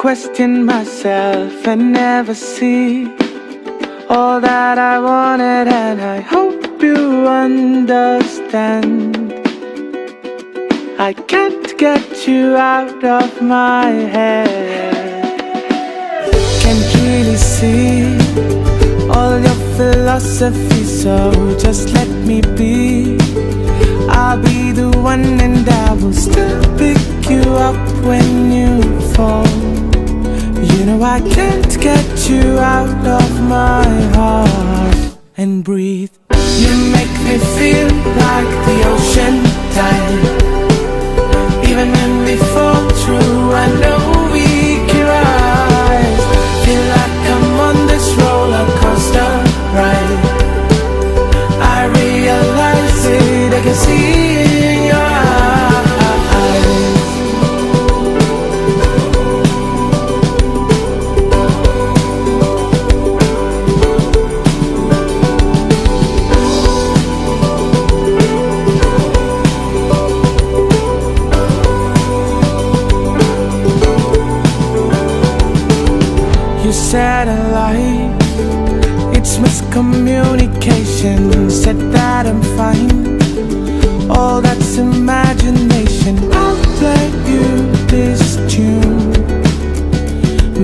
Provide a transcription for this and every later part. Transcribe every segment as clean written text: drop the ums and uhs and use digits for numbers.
question myself and never see all that I wanted, and I hope you understand. I can't get you out of my head. Can really see all your philosophy, so just let me be. I'll be the one and I will still pick you up when you fall. You know I can't get you out of my heart. And breathe. You make me feel like the ocean tide. Even when we fall through, I know we can rise. Feel like I'm on this roller coaster ride. I realize it, I can see in your said a lie, it's miscommunication. Said that I'm fine, all that's imagination. I'll play you this tune.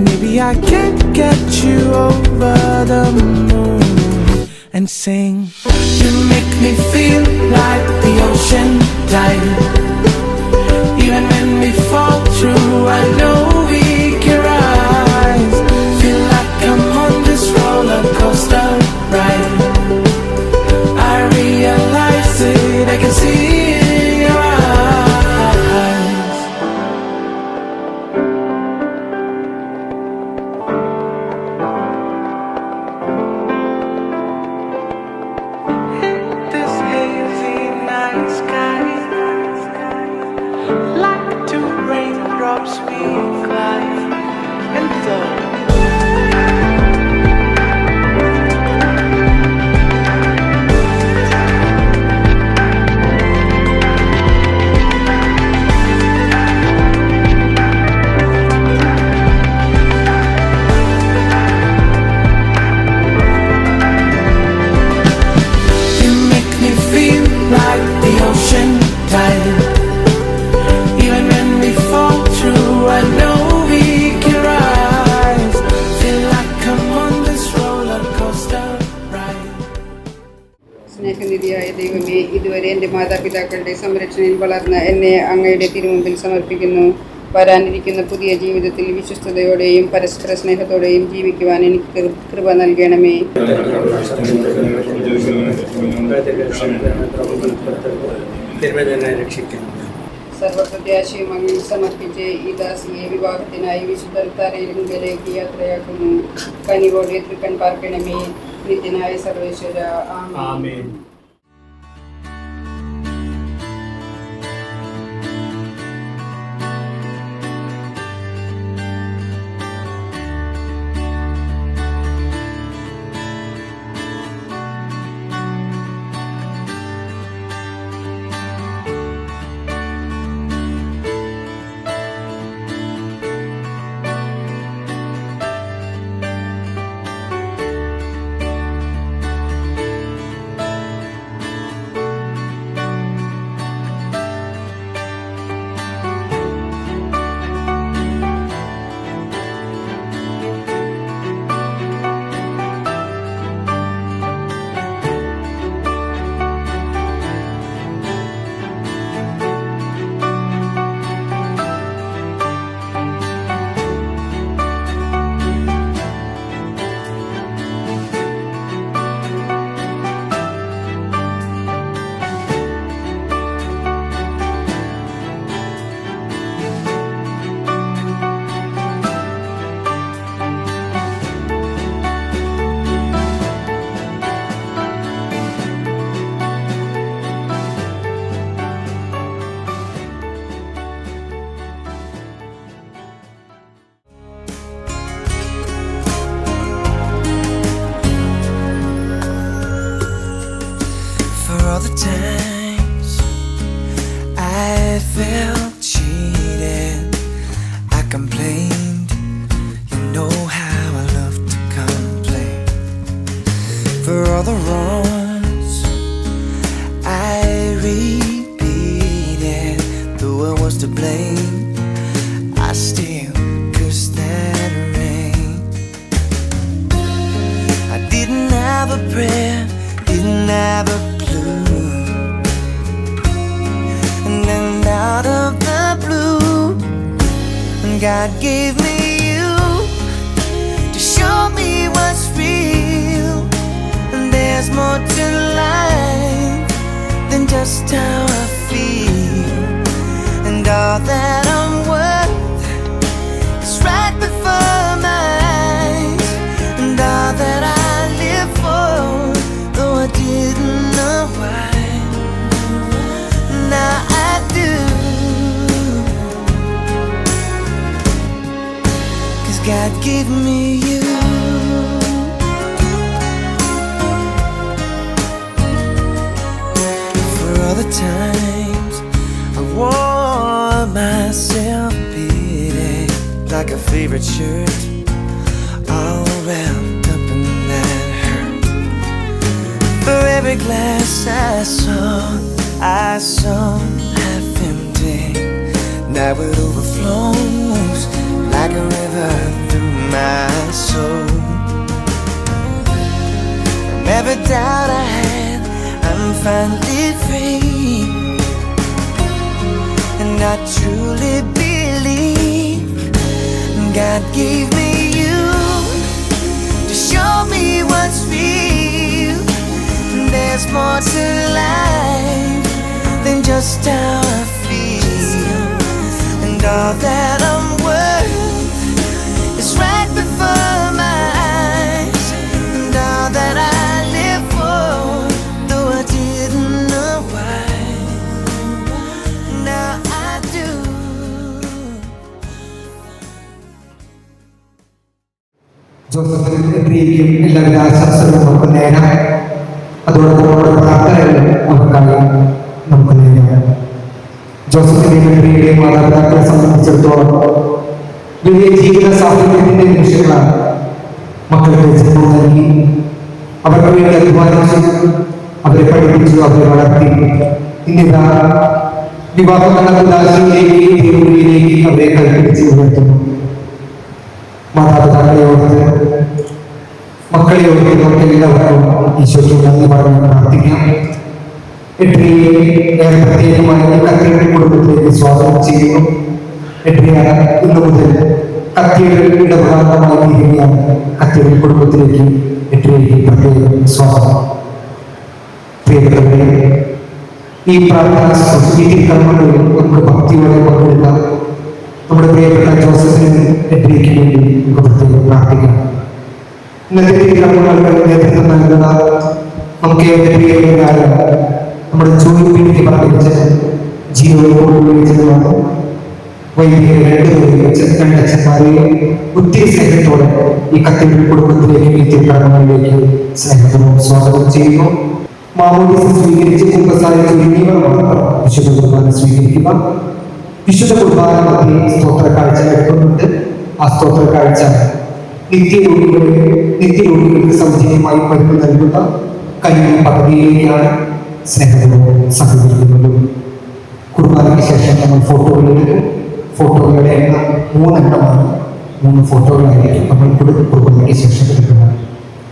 Maybe I can get you over the moon and sing. You make me feel like the ocean tide. Even when we fall through, I know we can rise. I'm on this roller coaster ride. I realize it, I can see it in your eyes. Hit this hazy night sky, like two raindrops we glide and flow. Even when we fall through, I know we can rise. Feel like I'm on this roller coaster ride. സ്നേഹനിധിയായ ദൈവമേ, ഇതുവരെ എൻ്റെ മാതാപിതാക്കളുടെ സംരക്ഷണയിൽ വളർന്ന എന്നെ അങ്ങയുടെ തിരുമുമ്പിൽ സമർപ്പിക്കുന്നു. വരാനിരിക്കുന്ന പുതിയ ജീവിതത്തിൽ വിശ്വസ്തയോടെയും പരസ്പര സ്നേഹത്തോടെയും ജീവിക്കുവാൻ എനിക്ക് കൃപ നൽകണമേ. സർവപ്രത്യാശയും അങ്ങിൽ സമർപ്പിച്ച് ഈ ദാസിയെ വിവാഹത്തിനായി വിശുദ്ധ തരയിലേക്ക് യാത്രയാക്കുന്നു. കനിവോടെ തൃക്കൺ പാർക്കണമേ. നിത്യനായ സർവേശ്വര, ആമേൻ. all the times I felt cheated. I complained all the wrongs I repeated, though I was to blame, I still cursed that rain. I didn't have a prayer, didn't have a clue, and then out of the blue, God gave me you to show me what's real. And there's more to life than just how I feel, and all that I'm worth is right before my eyes, and all that I live for, though I didn't know why, now I do, 'cause God gave me you. For all the times I wore myself beating like a favorite shirt, all wrapped up in that hurt. For every glass I saw half empty, now it overflows like a river through my soul. From every doubt I had, I'm finally free, and I truly believe God gave me you to show me what's real. There's more to life than just how I feel, and all that I'm worth is right before my eyes, and all that I live for, though I didn't know why, now I do. ജോസഫിനും എബ്രിയയ്ക്കും എല്ലാവിധ ആശംസകളും നമുക്ക് നേരാം. അതോടൊപ്പം നമ്മുടെ പ്രാർത്ഥനകളും അവർക്കായി നമുക്ക് നേരാം. ജോസഫിന്റെയും എബ്രിയയുടെയും മാതാപിതാക്കളെ സംബന്ധിച്ചിടത്തോളം വലിയ ജീവിത സാഫല്യത്തിന്റെ നിമിഷങ്ങളാണ്. മക്കൾക്ക് ജന്മം നൽകി, അവർക്ക് വേണ്ടി അധ്വാനിച്ചു, അവരെ പഠിപ്പിച്ചു, അവരെ വളർത്തി, ഇന്നിതാ വിവാഹം എന്ന ഉദാശയിലേക്ക് ദൈവത്തിലേക്ക് അവരെ കൽപ്പിച്ച് ഉയർത്തുന്നു. മാതാപിതാക്കളെ ഓർത്ത്, മക്കളെ ഓർത്ത് നമുക്ക് എല്ലാവർക്കും ഈശോയ്ക്ക് നന്ദി പറഞ്ഞ് പ്രാർത്ഥിക്കാം. എബ്രിയെ ഏറെ പ്രത്യേകമായി കത്തീഡ്രൽ കുടുംബത്തിലേക്ക് സ്വാഗതം ചെയ്യുന്നു. എബ്രിയ ഇന്നു മുതൽ കത്തീഡ്രൽ ഇടപെടാമായി തീരുകയാണ്. കത്തീഡ്രൽ കുടുംബത്തിലേക്ക് എബ്രിയയ്ക്ക് പ്രത്യേകം സ്വാഗതം. പ്രിയപ്പെട്ടവരെ, ഈ പ്രാർത്ഥന കർമ്മങ്ങളിൽ നമുക്ക് ഭക്തിയോടെ പങ്കെടുക്കാം. നമ്മുടെ പ്രിയപ്പെട്ട ജോസഫിനും എബ്രിയയ്ക്ക് വേണ്ടി നമുക്ക് പ്രത്യേകം പ്രാർത്ഥിക്കാം. ഇന്നത്തെ കർമ്മങ്ങൾക്ക് നേതൃത്വം നൽകുന്ന നമുക്ക് പ്രിയപ്പെട്ട നമ്മുടെ ജോലിക്ക് പറഞ്ഞിച്ച് ജീവനോട് വിളിച്ചതുമാണ്. വൈദികരെ രണ്ടച്ഛന്മാരെയും ഒത്തിരി സ്നേഹത്തോടെ ഈ കത്തീഡ്രൽ കുടുംബത്തിലേക്ക് ഈ കർമ്മങ്ങളിലേക്ക് സ്നേഹത്തോടും സ്വാഗതം ചെയ്യുന്നു. മാമോദീസ സ്വീകരിച്ച് കുമ്പസാരം ചൊല്ലിയവർ മാത്രം വിശുദ്ധ കുർബാന സ്വീകരിക്കുക. വിശുദ്ധ കുർബാന മധ്യേ സ്തോത്ര കാഴ്ച എടുക്കുന്നുണ്ട്. ആ സ്തോത്ര കാഴ്ച നിത്യരോഗികൾക്ക് സൗജന്യമായി മരുന്ന് നൽകുന്ന കയ്യിൽ പദ്ധതിയിലേക്കാണ് സ്നേഹത്തോടെ സഹകരിക്കുന്നത്. കുർബാനയ്ക്ക് ശേഷം നമ്മൾ ഫോട്ടോകൾ എടുക്കും. ഫോട്ടോകളുടെ എണ്ണം 3 എണ്ണമാണ്. 3 ഫോട്ടോകളായിരിക്കും നമ്മൾ കുർബാനയ്ക്ക് ശേഷം എടുക്കുന്നത്.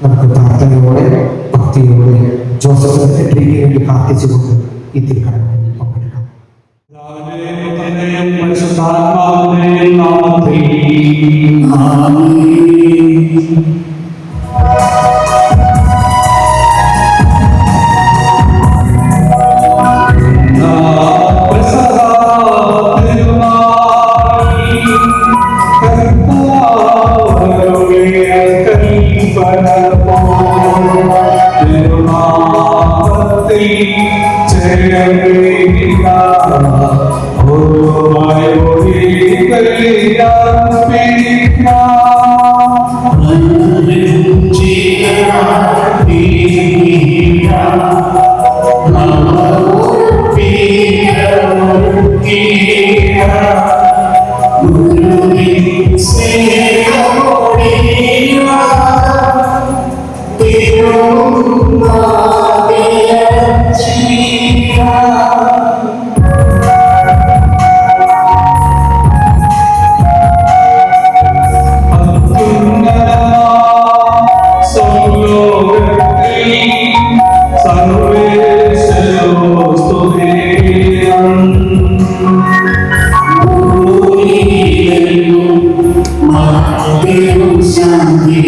നമുക്ക് പ്രാർത്ഥനയോടെ ഭക്തിയോടെ ജോസഫ് എബ്രിയയ്ക്ക് വേണ്ടി പ്രാർത്ഥിച്ചുകൊണ്ട് ഈ തിരുക്കടങ്ങളിൽ പങ്കെടുക്കാം. പരിശുദ്ധാത്മാവിന്റെ നാമത്തിൽ Thank you. ശാന്തി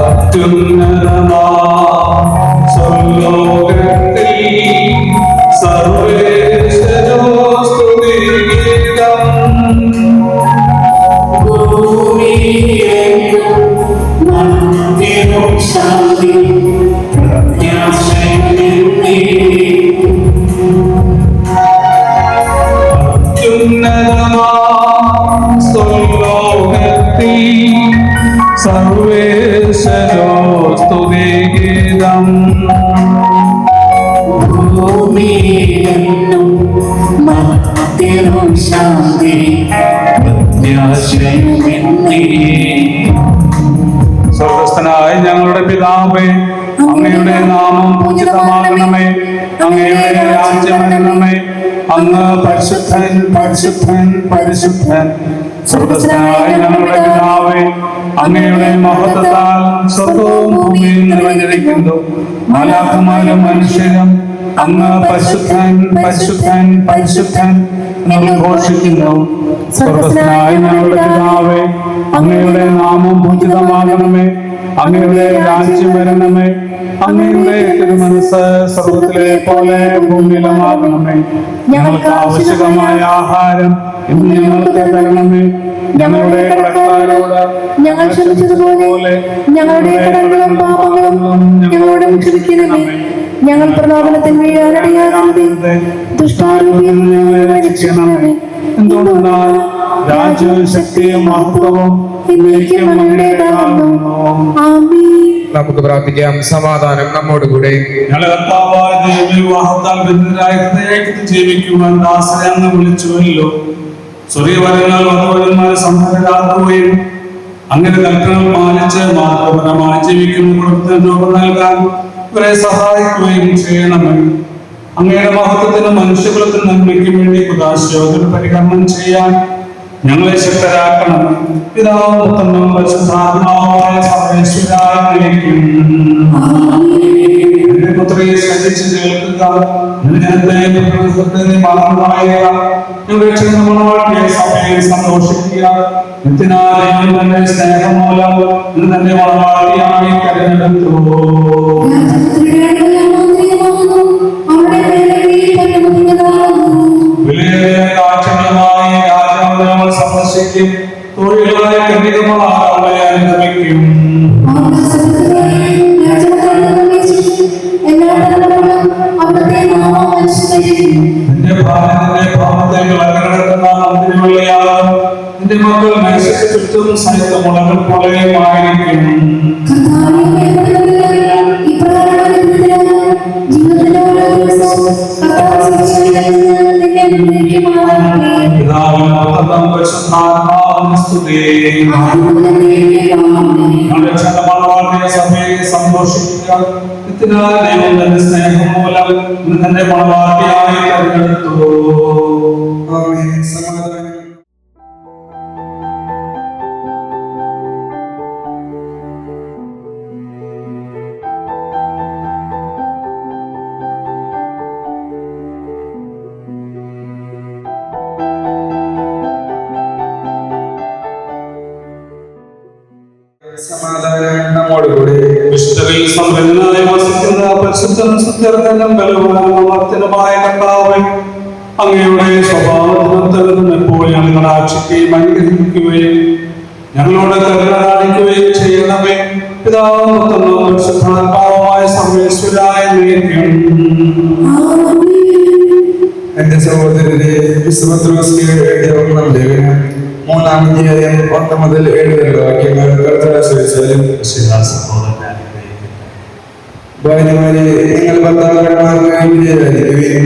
അത്യുന്നതമാ സ്വർലോകത്തിൽ സർവേശ്വരോ സ്തുതിഗീതം ഭൂമിയിലെങ്ങും ശാന്തി അത്യുന്നതമാ സ്വർലോകത്തിൽ സർവേശ്വരോ സ്തുതിഗീതം ഭൂമിയിലെങ്ങും ശാന്തി സ്വർഗസ്ഥനായ ഞങ്ങളുടെ പിതാവേ, അങ്ങയുടെ നാമം പൂജിതമാകണമേ, അങ്ങയുടെ രാജ്യം വരണമേ, അങ്ങ് പരിശുദ്ധൻ പരിശുദ്ധൻ പരിശുദ്ധൻ. സ്വർഗസ്ഥനായ ഞങ്ങളുടെ പിതാവേ, അങ്ങയുടെ മഹത്വത്താൽ സ്വർഗവും ഭൂമിയും നിറഞ്ഞിരിക്കുന്നു. മാലാഖമാരും മനുഷ്യരും അങ്ങ് പരിശുദ്ധൻ പരിശുദ്ധൻ പരിശുദ്ധൻ എന്ന് ഘോഷിക്കുന്നു. സ്വർഗസ്ഥനായ ഞങ്ങളുടെ പിതാവേ, അങ്ങയുടെ നാമം പൂജിതമാകണമേ, അങ്ങയുടെ രാജ്യം വരണമേ, അങ്ങയുടെ തിരുമനസ്സ് സ്വർഗത്തിലെ പോലെ ഭൂമിയിലുമാകണമേ. ഞങ്ങൾക്ക് ആവശ്യകമായ ആഹാരം ഇന്ന് ഞങ്ങൾക്ക് തരണമേ. ഞങ്ങളുടെ കടക്കാരോട് ഞങ്ങൾ ക്ഷമിച്ചതുപോലെ ഞങ്ങളുടെ കടങ്ങളും പാപങ്ങളും ഞങ്ങളോട് ക്ഷമിക്കണമേ. ഞങ്ങൾ പ്രലോഭനത്തിൽ വീഴാനിടയാകരുതേ, ദുഷ്ടാരൂപിയിൽ നിന്ന് ഞങ്ങളെ രക്ഷിക്കണമേ. എന്തുകൊണ്ടെന്നാൽ രാജ്യവും ശക്തിയും മഹത്വവും എന്നേക്കും അങ്ങയുടേതാകുന്നു. ആമേൻ. നമുക്ക് പ്രാർത്ഥിക്കാം. സമാധാനം നമ്മോട് കൂടെ. ഞങ്ങളെ കർത്താവായ ദൈവമേ, വിവാഹത്താൽ ബന്ധിതരായ ഹൃദയത്തിൽ ജീവിക്കുവാൻ ദാസനെ അങ്ങ് വിളിച്ചുവല്ലോ. സ്വർഗവരങ്ങൾ വധുവരന്മാരെ സംഭവരാകുകയും അങ്ങനെ കൽപ്പനകൾ പാലിച്ച് മാതൃപരമായി ജീവിക്കുന്ന കുടുംബത്തിന് രൂപം നൽകാൻ ഇവരെ സഹായിക്കുകയും ചെയ്യണമേ. അങ്ങയുടെ മഹത്വത്തിനും മനുഷ്യകുലത്തിന് നന്മയ്ക്കും വേണ്ടി കുദാശയോധന പരികർമ്മം ചെയ്യാൻ ഞങ്ങളെ ശക്തരാക്കണം. പിതാവും പുത്രനും പരിശുദ്ധാത്മാവായ സർവേശ്വരായിരിക്കും. എന്റെ പുത്രിയെ ശ്രദ്ധിച്ച് കേൾക്കുക. സഭയെ സന്തോഷിക്കുക. നിത്യനാഥൻ തന്റെ സ്നേഹം മൂലം തന്നെ വളർത്തിയായി കരുതെടുത്തു. വിലയേറിയ കാഴ്ചകളുമായി രാജാവ് സന്ദർശിക്കും. തൊഴിലായ കന്യകമാരെ അനുഗമിക്കും. നിന്റെ ഭാവത്തെ വിളക്കെടുക്കുന്ന മന്ത്രിവെള്ളയാകും. നിന്റെ മക്കൾ മേശയ്ക്ക് ചുറ്റും സഹിത മുളകൾ പോലെയുമായിരിക്കും. സഭയെ സന്തോഷിക്കുക. ദൈവം തന്റെ സ്നേഹം മൂലം തന്നെ മണവാട്ടിയായി തെരഞ്ഞെടുത്തു. സമാധാനം. സമാധാനം നമ്മോടുകൂടെ. വിശുദ്ധരിൽ സമ്പന്നനായി വസിക്കുന്ന പരിശുദ്ധനും സുസ്ഥിരനും ബലവാനും അമർത്യനുമായ കർത്താവേ, അങ്ങയുടെ സ്വഭാവത്തിനൊത്തതും എപ്പോൾ ഞങ്ങൾ കടാക്ഷിക്കുകയും അനുഗ്രഹിക്കുകയും ഞങ്ങളോട് കരുണ കാണിക്കുകയും ചെയ്യണമേ. പിതാവും പുത്രനും പരിശുദ്ധാത്മാവുമായ സർവേശ്വരായ നീക്കും. എന്റെ സഹോദരരെ, വിശ്വസ്തയുടെ ഒന്നാം ലേഖനം 3-ാം അധ്യായം 1 മുതൽ 7 വരെ വാക്യങ്ങൾ കർത്താവിശ്വസിച്ചാലും. ഭാര്യമാരെ, നിങ്ങൾ ഭർത്താക്കന്മാർക്ക് വിധേയരായിരിക്കുകയും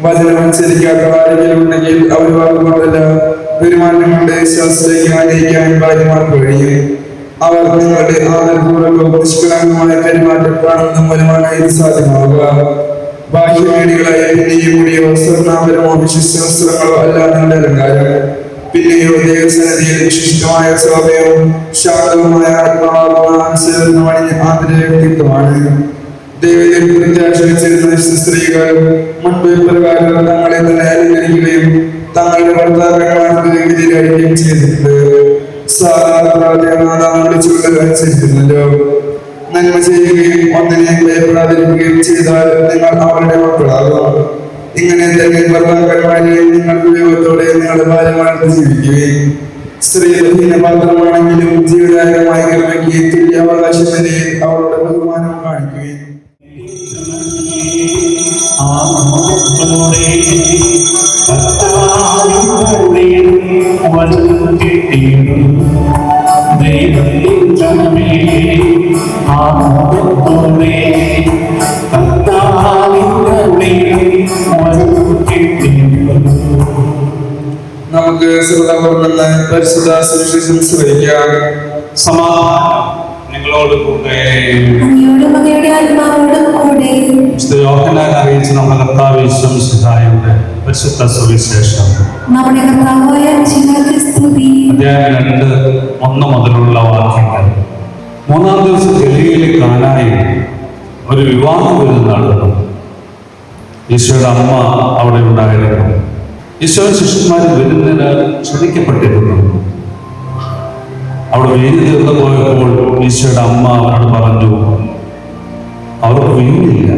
വചനമനുസരിക്കാത്ത ആരെങ്കിലും ഉണ്ടെങ്കിൽ അവർ വാക്കുകൊണ്ടല്ല പെരുമാറ്റം കൊണ്ട് വിശ്വാസത്തിലേക്ക് ആനയിക്കാൻ ഭാര്യമാർക്ക് കഴിയും. അവർ നിങ്ങളുടെ ആദരപൂർവ്വം നിഷ്കളങ്കമായ പെരുമാറ്റം കാണുന്ന മൂലമാണ് ഇത് സാധ്യമാവുക. ബാഹ്യമേടികളായ പിന്നെയും കൂടിയോ സ്വർണ്ണാഭരമോ വിശിഷ്ടവസ്ത്രങ്ങളോ അല്ല നിങ്ങളുടെ അലങ്കാരം. പിന്നെയോ ദൈവസന്നിധിയിൽ വിശിഷ്ടമായ ശോഭയും ശാന്തവുമായ ആത്മാവാണ് ആന്തരിക വ്യക്തിത്വമാണ്. ദൈവത്തിൽ പ്രത്യാശ വെച്ചിരുന്ന സ്ത്രീകൾ മുൻപ് പ്രകാരം തങ്ങളെ തന്നെ തങ്ങളുടെ ഭർത്താക്കന്മാർക്ക് എതിരായിരിക്കുകയും ചെയ്തിട്ടുണ്ട്. വിളിച്ചുകൊണ്ടല്ലോ നന്മ ചെയ്യുകയും ഒന്നിനെ ഭയപ്പെടാതിരിക്കുകയും ചെയ്താൽ നിങ്ങൾ അവരുടെ മക്കളാകും. ഇങ്ങനെ തന്നെ ഭർത്താക്കന്മാരെയും നിങ്ങളുടെ ഉപയോഗത്തോടെ നിങ്ങളുടെ ഭാര്യമാർക്ക് ജീവിക്കുകയും സ്ത്രീ ബലഹീനപാത്രമാണെങ്കിലും ജീവിതകരമായ കർമ്മയ്ക്ക് തുല്യാവകാശം വരെ അവരുടെ ബഹുമാനം കാണിക്കുകയും നമുക്ക് ശ്രദ്ധാപൂർവ്വം പരിശുദ്ധ സുവിശേഷം സ്വീകരിക്കാം. സമാധാനം നിങ്ങളോട് കൂടെ. യോഹന്നാൻ അറിയിച്ച നമ്മുടെ കർത്താവ് യേശു മിശിഹായുടെ പരിശുദ്ധ സുവിശേഷം അധ്യായം 2:1 മുതലുള്ള വാക്യങ്ങൾ. 3-ാം ദിവസം ഗലീലയിലെ കാനായിൽ ഒരു വിവാഹ വിരുന്ന് നടന്നു. ഈശോയുടെ അമ്മ അവിടെ ഉണ്ടായിരുന്നു. ഈശോ ശിഷ്യന്മാർ വിരുന്നിന് ക്ഷണിക്കപ്പെട്ടിരുന്നു. അവിടെ വീഞ്ഞ് തീർന്നു പോയപ്പോൾ ഈശോയുടെ അമ്മ അവരോട് പറഞ്ഞു, അവർക്ക് വീഞ്ഞില്ല.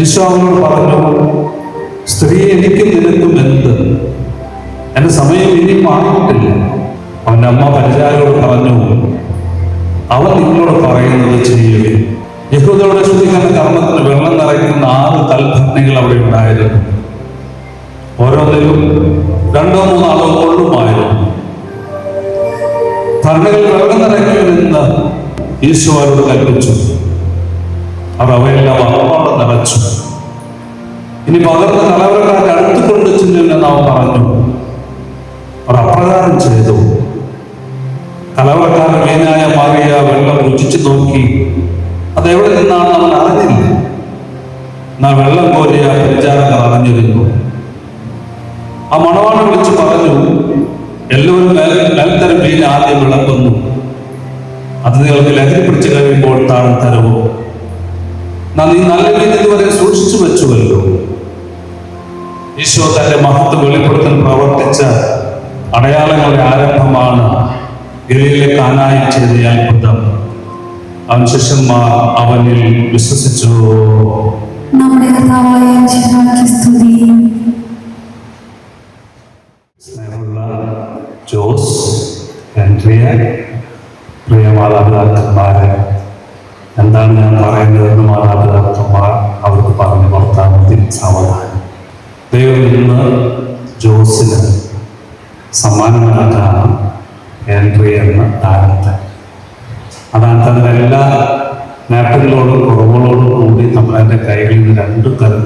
ഈശോ അവരോട് പറഞ്ഞു, സ്ത്രീ, എനിക്കും നിനക്കും എന്ത്? എന്റെ സമയം ഇനിയും ആയിട്ടില്ല. അവന്റെ അമ്മ പരിചാരകരോട് പറഞ്ഞു, അവൻ നിങ്ങളോട് പറയുന്നത് ചെയ്യുക. യഹൂദരുടെ ശുദ്ധീകരണ കർമ്മത്തിന് വെള്ളം നിറയ്ക്കുന്ന 6 കൽഭരണികൾ അവിടെ ഉണ്ടായിരുന്നു. ഓരോന്നിലും 2-3 അളവ് കൊള്ളുമായിരുന്നു. ഭരണികൾ വെള്ളം നിറയ്ക്കുമെന്ന് ഈശോ അവരോട് കൽപ്പിച്ചു. അവർ അവയെല്ലാം അളവോടെ നിറച്ചു. ഇനി പകർന്ന കലവറക്കാരെ അടുത്ത് കൊണ്ട് ചെല്ലുമെന്ന് അവൻ പറഞ്ഞു. അവർ അപ്രകാരം ചെയ്തു. കലവറക്കാരൻ മീനായ മാറിയ വെള്ളം രുചിച്ചു നോക്കി. അതെവിടെ നിന്നാണെന്ന് അവൻ അറിഞ്ഞില്ല. എന്നാൽ വെള്ളം കോരിയ പരിചാരകർ അറിഞ്ഞിരുന്നു. ആ മണവാളൻ വിളിച്ചു പറഞ്ഞു, എല്ലാവരും മേൽത്തരം മീൻ ആദ്യം വിളമ്പുന്നു. അത് നിങ്ങൾക്ക് ലഹരി പിടിച്ചു കഴിയുമ്പോൾ താഴെ തരവോ? നീ നല്ല മീൻ ഇതുവരെ സൂക്ഷിച്ചു വെച്ചുവല്ലോ. ഈശോ തന്റെ മഹത്വം വെളിപ്പെടുത്താൻ പ്രവർത്തിച്ച അടയാളങ്ങളുടെ ആരംഭമാണ് ഗലീലയിലെ കാനായിൽ ചെയ്ത അത്ഭുതം. അവൻ ശിഷ്യന്മാർ അവനിൽ വിശ്വസിച്ചു. സ്നേഹമുള്ള ജോസ്, ആൻഡ്രിയ, പ്രിയ മാതാപിതാക്കന്മാരെ, എന്താണ് ഞാൻ പറയുന്നതെന്ന് മാതാപിതാക്കന്മാർ അവർക്ക് പറഞ്ഞു കൊടുത്താൽ മതി. സാവധാനം. ദൈവം ഇന്ന് ജോസിന് സമ്മാനം നൽകാനാണ് ആൻഡ്രിയ എന്ന താരത്തെ. അതാണ് തന്റെ എല്ലാ നേട്ടങ്ങളോടും കുറവുകളോടും കൂടി നമ്മളെൻ്റെ കൈകളിൽ നിന്ന് 2 തരം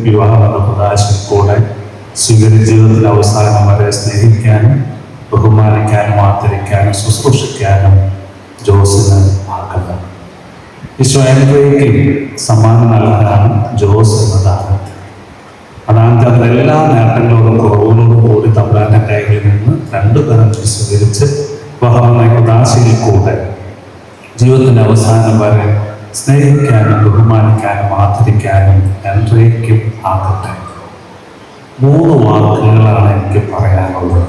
വിവാഹം എന്ന പ്രകാശം കൂടെ സ്വീകരിച്ച ജീവിതത്തിൻ്റെ അവസാനം വരെ സ്നേഹിക്കാനും ബഹുമാനിക്കാനും ആദരിക്കാനും ശുശ്രൂഷിക്കാനും ജോസിന് ആക്കുന്നത്. ഈശോ ആൻഡ്രിയയ്ക്ക് സമ്മാനം നൽകാനാണ് ജോസ് എന്ന താരത്തെ. അതാണ് തന്റെ എല്ലാ നേട്ടങ്ങളോടും കുറവുകളോടും കൂടി തമ്പ്രാന്റെ കൈകളിൽ നിന്ന് 2 തരം സ്വീകരിച്ച് പ്രകാശയിൽ കൂടെ ജീവിതത്തിന്റെ അവസാനം വരെ സ്നേഹിക്കാനും ബഹുമാനിക്കാനും ആദരിക്കാനും ആൻഡ്രിയയ്ക്കും ആകട്ടെ. 3 വാക്കുകളാണ് എനിക്ക് പറയാനുള്ളത്.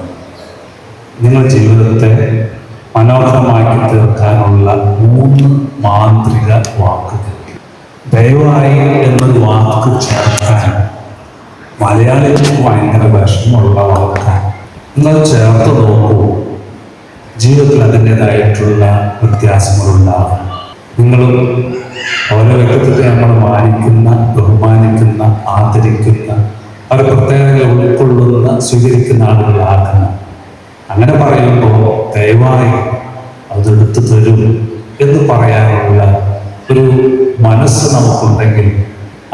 നിങ്ങളുടെ ജീവിതത്തെ മനോഹരമാക്കി തീർക്കാനുള്ള 3 മാന്ത്രിക വാക്കുകൾ. ദയവായി എന്നൊരു വാക്ക് ചേർക്കാൻ മലയാളികൾക്ക് ഭയങ്കര വിഷമമുള്ള വാക്കാണ്. നിങ്ങൾ ചേർത്ത് നോക്കൂ. ജീവിതത്തിൽ അതിൻ്റെതായിട്ടുള്ള വ്യത്യാസങ്ങളുണ്ടാകും. നിങ്ങളും ഓരോ വ്യക്തിത്വത്തെ നമ്മൾ മാനിക്കുന്ന, ബഹുമാനിക്കുന്ന, ആദരിക്കുന്ന, അവർ പ്രത്യേകതകൾ ഉൾക്കൊള്ളുന്ന, സ്വീകരിക്കുന്ന ആളുകളാക്കണം. അങ്ങനെ പറയുമ്പോൾ ദയവായി അതെടുത്തു തരും എന്ന് പറയാനുള്ള ഒരു മനസ്സ് നമുക്കുണ്ടെങ്കിൽ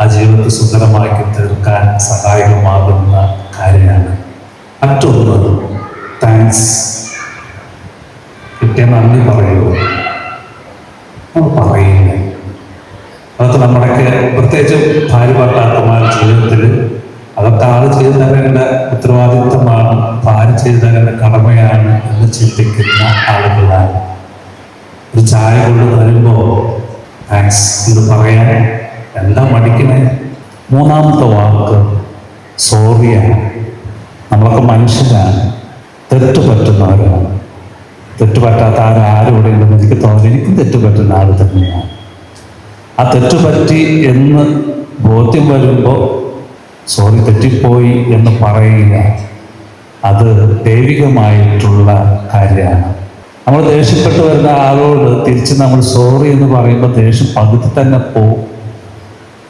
ആ ജീവിതത്തെ സുന്ദരമാക്കി തീർക്കാൻ സഹായകമാകുന്ന കാര്യമാണ്. മറ്റൊന്ന്, താങ്ക്സ്. കിട്ടിയ നന്ദി പറയുമോ? നമ്മൾ പറയില്ല. അതൊക്കെ നമ്മുടെയൊക്കെ പ്രത്യേകിച്ച് ഭാര്യ ഭർത്താക്കന്മാരുടെ ജീവിതത്തിൽ അതൊക്കെ ആൾ ചെയ്തു തരേണ്ട ഉത്തരവാദിത്വമാണ്, ഭാര്യ ചെയ്തു തരേണ്ട കടമയാണ് എന്ന് ചിന്തിക്കുന്ന ആളുകളാണ്. ഒരു ചായ കൊണ്ട് തരുമ്പോൾ താങ്ക്സ് എന്ന് പറയാൻ എന്താ മടിക്കണേ? 3-ാമത്തെ വാക്ക് സോറിയാണ്. നമ്മളൊക്കെ മനുഷ്യരാണ്, തെറ്റുപറ്റുന്നവരാണ്. തെറ്റുപറ്റാത്ത ആരും ഇവിടെ ഉണ്ടെന്ന് എനിക്ക് തോന്നുന്നു. എനിക്കും തെറ്റുപറ്റുന്ന ആൾ തന്നെയാണ്. ആ തെറ്റുപറ്റി എന്ന് ബോധ്യം വരുമ്പോൾ സോറി തെറ്റിപ്പോയി എന്ന് പറയുക, അത് ദൈവികമായിട്ടുള്ള കാര്യമാണ്. നമ്മൾ ദേഷ്യപ്പെട്ട് വരുന്ന ആളോട് തിരിച്ച് നമ്മൾ സോറി എന്ന് പറയുമ്പോൾ ദേഷ്യം പകുതി തന്നെ പോവും.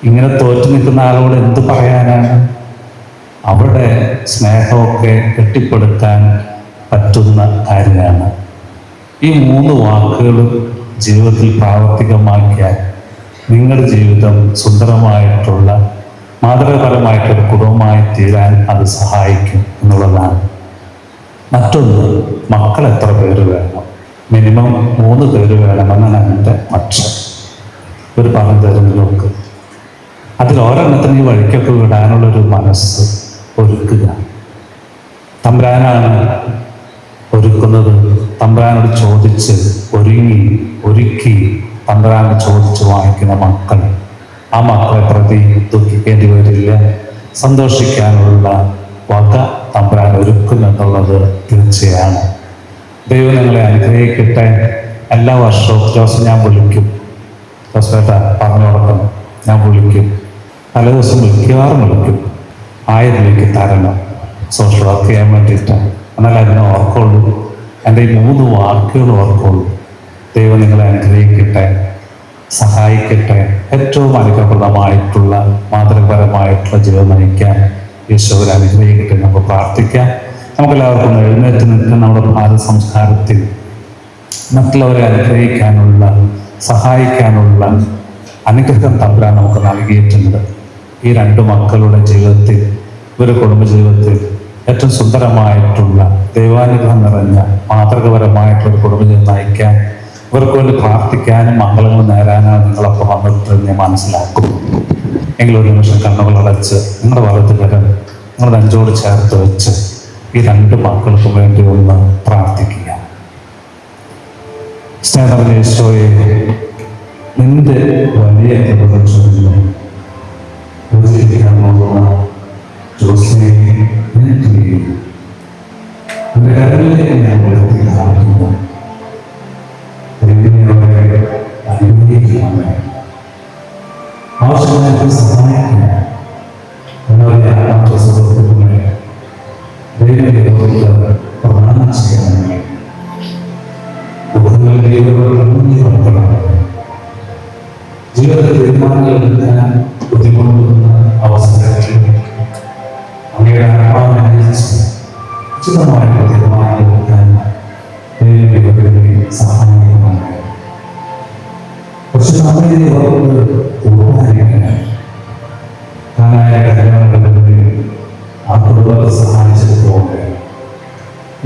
ഇങ്ങനെ തോറ്റു നിൽക്കുന്ന ആളോട് എന്ത് പറയാനാണ്? അവിടെ സ്നേഹമൊക്കെ കെട്ടിപ്പടുക്കാൻ പറ്റുന്ന കാര്യമാണ്. ഈ 3 വാക്കുകൾ ജീവിതത്തിൽ പ്രാവർത്തികമാക്കിയാൽ നിങ്ങളുടെ ജീവിതം സുന്ദരമായിട്ടുള്ള മാതൃകാപരമായിട്ടൊരു കുടുംബമായി തീരാൻ അത് സഹായിക്കും എന്നുള്ളതാണ്. മറ്റൊന്ന്, മക്കൾ എത്ര പേര് വേണം? മിനിമം 3 പേര് വേണമെന്നാണ് എൻ്റെ പക്ഷം. ഒരു പറഞ്ഞു തരുന്ന നോക്ക്. അതിൽ ഒരെണ്ണത്തിന് ഈ വഴിക്കൊക്കെ വിടാനുള്ളൊരു മനസ്സ് ഒരുക്കുക. തമ്പുരാനാണ് ഒരുക്കുന്നത്. തമ്പുരാനോട് ചോദിച്ച് ഒരുക്കി തമ്പുരാനോട് ചോദിച്ച് വാങ്ങിക്കുന്ന മക്കൾ, ആ മക്കളെ പ്രതി ദുഃഖിക്കേണ്ടി വരില്ല. സന്തോഷിക്കാനുള്ള വക തമ്പുരാൻ ഒരുക്കുമെന്നുള്ളത് തീർച്ചയാണ്. ദൈവം നിങ്ങളെ അനുഗ്രഹിക്കട്ടെ. എല്ലാ വർഷവും ദിവസം ഞാൻ വിളിക്കും. ജോസേട്ട പറഞ്ഞു കൊടുക്കണം, ഞാൻ വിളിക്കും. പല ദിവസം മിക്കവാറും വിളിക്കും. 1000 രൂപയ്ക്ക് തരണം സോഷ്യൽ വർക്ക് ചെയ്യാൻ വേണ്ടിയിട്ട്. എന്നാൽ അതിനെ ഓർക്കുള്ളൂ. എൻ്റെ ഈ 3 വാക്കുകൾ ഓർക്കുള്ളൂ. ദൈവം നിങ്ങളെ അനുഗ്രഹിക്കട്ടെ, സഹായിക്കട്ടെ. ഏറ്റവും അനുഗ്രഹപ്രദമായിട്ടുള്ള മാതൃകപരമായിട്ടുള്ള ജീവിതം നയിക്കാൻ യേശുവിൽ അനുഗ്രഹിക്കട്ടെ. നമുക്ക് പ്രാർത്ഥിക്കാം. നമുക്കെല്ലാവർക്കും എഴുന്നേറ്റ് നിൽക്കുന്ന നമ്മുടെ ഭാരത സംസ്കാരത്തിൽ മറ്റുള്ളവരെ അനുഗ്രഹിക്കാനുള്ള, സഹായിക്കാനുള്ള അനുഗ്രഹം തമ്പുരാൻ നമുക്ക് നൽകിയിട്ടുണ്ട്. ഈ 2 മക്കളുടെ ജീവിതത്തിൽ, ഇവരുടെ കുടുംബജീവിതത്തിൽ ഏറ്റവും സുന്ദരമായിട്ടുള്ള ദൈവാനുഗ്രഹം നിറഞ്ഞ മാതൃകപരമായിട്ടുള്ള കുടുംബജീവിതം നയിക്കാൻ, ഇവർക്ക് വേണ്ടി പ്രാർത്ഥിക്കാനും മംഗളങ്ങൾ നേരാനാണ് നിങ്ങളൊക്കെ വന്നിട്ടെന്ന് ഞാൻ മനസ്സിലാക്കും. എങ്കിലൊരു നിമിഷം കണ്ണുകളടച്ച് നിങ്ങളുടെ വലതുകരം നിങ്ങളുടെ നെഞ്ചോട് ചേർത്ത് വെച്ച് ഈ 2 മക്കൾക്കും വേണ്ടി ഒന്ന് പ്രാർത്ഥിക്കുക. സ്നേഹനിറഞ്ഞ യേശോയെ, നിന്റെ വലിയ കൃപകൾ ചൊല്ലുന്നു. ജോസിനെ ഞാൻ ഉയർത്തി കാണിക്കുന്നു. അനുഗ്രഹിക്കാമേ, ആവശ്യമായിട്ട് സഹായിക്കുക. സുഹൃത്തുക്കളെ പ്രധാനം ചെയ്യണമേ. ജീവിതത്തിൽ തീരുമാനങ്ങൾ എടുക്കാൻ ബുദ്ധിമുട്ടുന്ന അവസരങ്ങളിൽ അങ്ങയുടെ ആത്മാവിനനുസരിച്ച് ഉചിതമായിട്ടുള്ള തീരുമാനങ്ങൾ എടുക്കാൻ സഹായിക്കുന്നുണ്ട്. പക്ഷെ നമ്മുടെ ആ കുടുംബത്തെ സഹായിച്ചതുപോലെ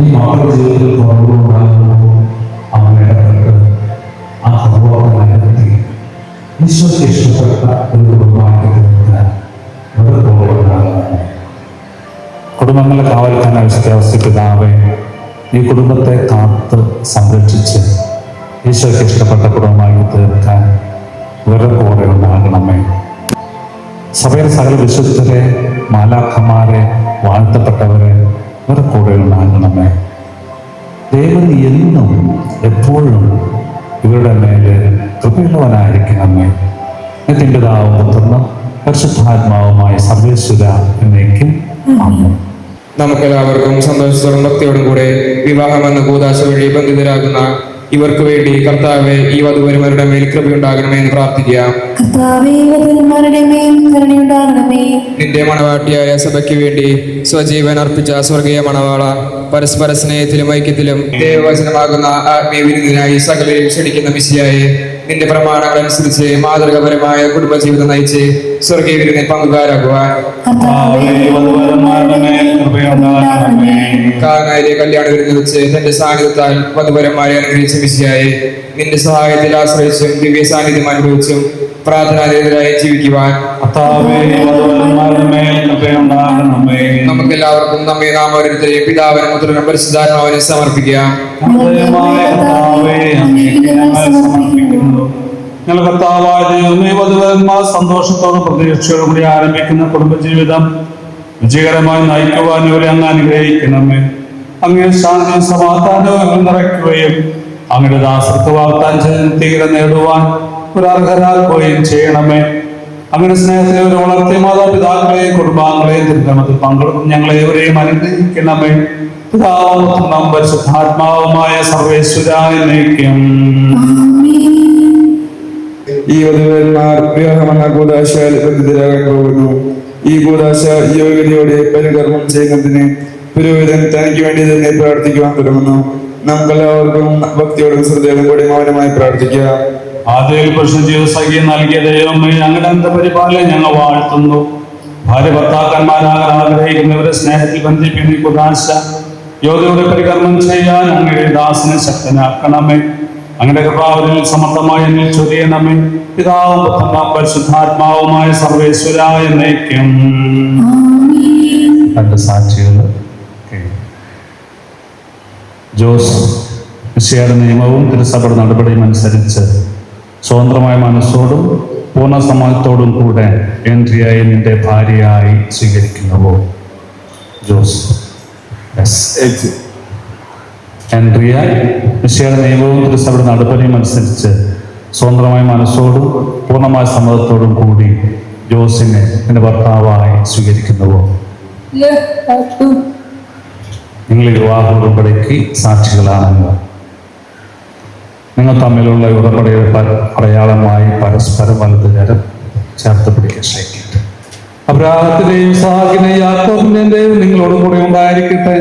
ഈ മക്കളുടെ ജീവിതത്തിൽ കുറവുണ്ടാകുമ്പോൾ അമ്മയുടെ ആ കുടുംബത്തെ നിലനിർത്തി ഈശോയ്ക്ക് ഇഷ്ടപ്പെട്ട ഒരു കുടുംബമാക്കി തീർക്കാൻ കുടുംബങ്ങളെ കാവൽക്കാൻ ആവശ്യത്തെ പിതാവേ, ഈ കുടുംബത്തെ കാത്ത് സംരക്ഷിച്ച് ഈശോയ്ക്ക് ഇഷ്ടപ്പെട്ട കുടുംബമായി തീർക്കാൻ ഇവരുടെ കൂടെ ഉണ്ടാകണമേ. സഭയിലെ സകല വിശുദ്ധരെ, മാലാഖമാരെ, വാഴ്ത്തപ്പെട്ടവരെ ഇവരുടെ കൂടെ ഉണ്ടാകണമേ. ദൈവം എന്നും എപ്പോഴും ഇവരുടെ മേലെ കൃപയുള്ളവനായിരിക്കണമേ. നിന്റെ പിതാവും പുത്രനും പരിശുദ്ധാത്മാവുമായ സർവേശ്വര എന്നേക്കും ആമേൻ. നമുക്കെല്ലാവർക്കും സന്തോഷത്തോടും ഭക്തിയോടും കൂടെ വിവാഹം എന്ന കൂദാശ വഴി ബന്ധിതരാകുന്ന ഇവർക്ക് വേണ്ടി കർത്താവെ ഈ വധുവരന്മാരുടെ മേൽ കൃപയുണ്ടാകണമേ എന്ന് പ്രാർത്ഥിക്കാം. നിന്റെ മണവാട്ടിയായ സഭയ്ക്ക് വേണ്ടി സ്വജീവൻ അർപ്പിച്ച സ്വർഗീയ മണവാള, പരസ്പര സ്നേഹത്തിലും ഐക്യത്തിലും ദൈവവചനമാകുന്ന ആത്മീയ വിരുന്നിനായി സകലരെയും ക്ഷണിക്കുന്ന മിശിഹായെ, നിന്റെ പ്രമാണങ്ങൾ അനുസരിച്ച് മാതൃകാപരമായ കുടുംബജീവിതം നയിച്ച് സ്വർഗീയ വിരുന്നിൽ പങ്കുകാരാകുവാൻ കാനായിലെ കല്യാണ വിരുന്നിൽ വെച്ച് തന്റെ സാന്നിധ്യത്താൽ വധുവരന്മാരെ അനുഗ്രഹിച്ച മിശിഹായെ, നിന്റെ സഹായത്തിൽ ആശ്രയിച്ചും ദിവ്യ സാന്നിധ്യം അനുഭവിച്ചും പ്രാർത്ഥനാരഹിതരായി ജീവിക്കുവാൻ നമുക്കെല്ലാവർക്കും നമ്മെ നാം ഓരോരുത്തരെയും പിതാവിനും പുത്രനും പരിശുദ്ധാത്മാവിനെ സമർപ്പിക്കാം. ഞങ്ങൾ കർത്താവായ ദൈവമേ, വധുവരന്മാർ സന്തോഷത്തോടും പ്രതീക്ഷയോടും കൂടി ആരംഭിക്കുന്ന കുടുംബജീവിതം വിജയകരമായി നയിക്കുവാൻ ഇവരെ അങ്ങ് അനുഗ്രഹിക്കണമേ. അങ്ങേ ശാന്തിയും സമാധാനവും നിറയ്ക്കുകയും അങ്ങയുടെ ദാസർക്ക് വാഗ്ദാനം തീരെ നേടുവാൻ ഒരു അർഹരാക്കുകയും ചെയ്യണമേ. അങ്ങനെ സ്നേഹത്തിലെ ഒരു വളർത്തിയ മാതാപിതാക്കളെയും കുടുംബാംഗങ്ങളെയും തിരുത്തമത്തിൽ പങ്കെടുക്കും ഞങ്ങളെ ഇവരെയും അനുഗ്രഹിക്കണമേ. പിതാവും പരിശുദ്ധാത്മാവുമായ സർവേശ്വരായ നയിക്കും. ഈ വധുവന്മാർ വിവാഹമെന്ന കൂദാശയാൽ ബന്ധിതരാകാൻ പോകുന്നു. ഈ കൂദാശ യോഗ്യതയോടെ പരികർമ്മം ചെയ്യുന്നതിന് പുരോഹിതൻ തനിക്ക് വേണ്ടി തന്നെ പ്രാർത്ഥിക്കുവാൻ തുടങ്ങുന്നു. നമുക്കെല്ലാവർക്കും ഭക്തിയോടും ശ്രദ്ധയോടും കൂടി മൗനമായി പ്രാർത്ഥിക്കാം. ആദ്യയിൽ പുരുഷൻ ജീവിതസഖ്യം നൽകിയ ദൈവമേ, അങ്ങയുടെ അന്തപരിപാലനം ഞങ്ങൾ വാഴ്ത്തുന്നു. ഭാര്യ ഭർത്താക്കന്മാരാകാൻ ആഗ്രഹിക്കുന്നവരെ സ്നേഹത്തിൽ ബന്ധിപ്പിക്കുന്ന ഈ കൂദാശ യോഗ്യതയോടെ പരികർമ്മം ചെയ്യാൻ അങ്ങയുടെ ദാസനെ ശക്തനാക്കണമേ. അങ്ങയുടെ കൃപാവരിൽ സമർത്ഥമായി എന്നിൽ ചൊരിയണമേ. പിതാവും പുത്രനും പരിശുദ്ധാത്മാവുമായ സർവേശ്വരായ നയിക്കും. രണ്ട് സാക്ഷികൾ ജോസ് മിശിഹായുടെ നിയമവും തിരുസഭയുടെ നടപടിയും അനുസരിച്ച് സ്വതന്ത്രമായ മനസ്സോടും പൂർണ്ണ സമ്മതത്തോടും കൂടെ എൻട്രിയായി നിന്റെ ഭാര്യയായി സ്വീകരിക്കുന്നുവോ? ജോസ് എൻട്രിയ മിശിഹായുടെ നിയമവും തിരുസഭയുടെ നടപടിയും അനുസരിച്ച് സ്വതന്ത്രമായ മനസ്സോടും പൂർണ്ണമായ സമ്മതത്തോടും കൂടി ജോസിനെ നിന്റെ ഭർത്താവായി സ്വീകരിക്കുന്നുവോ? നിങ്ങൾ വിവാഹ ഉടമ്പടിക്ക് സാക്ഷികളാണെന്ന് നിങ്ങൾ തമ്മിലുള്ള ഉടമ്പടിയുടെ അടയാളമായി പരസ്പരം വലതുകരം ചേർത്ത് പിടിക്കാൻ ശ്രമിക്കട്ടെ. അബ്രാഹത്തിന്റെയും ഇസ്ഹാക്കിന്റെയും യാക്കോബിന്റെയും ദൈവം നിങ്ങളോടും കൂടി ഉണ്ടായിരിക്കട്ടെ.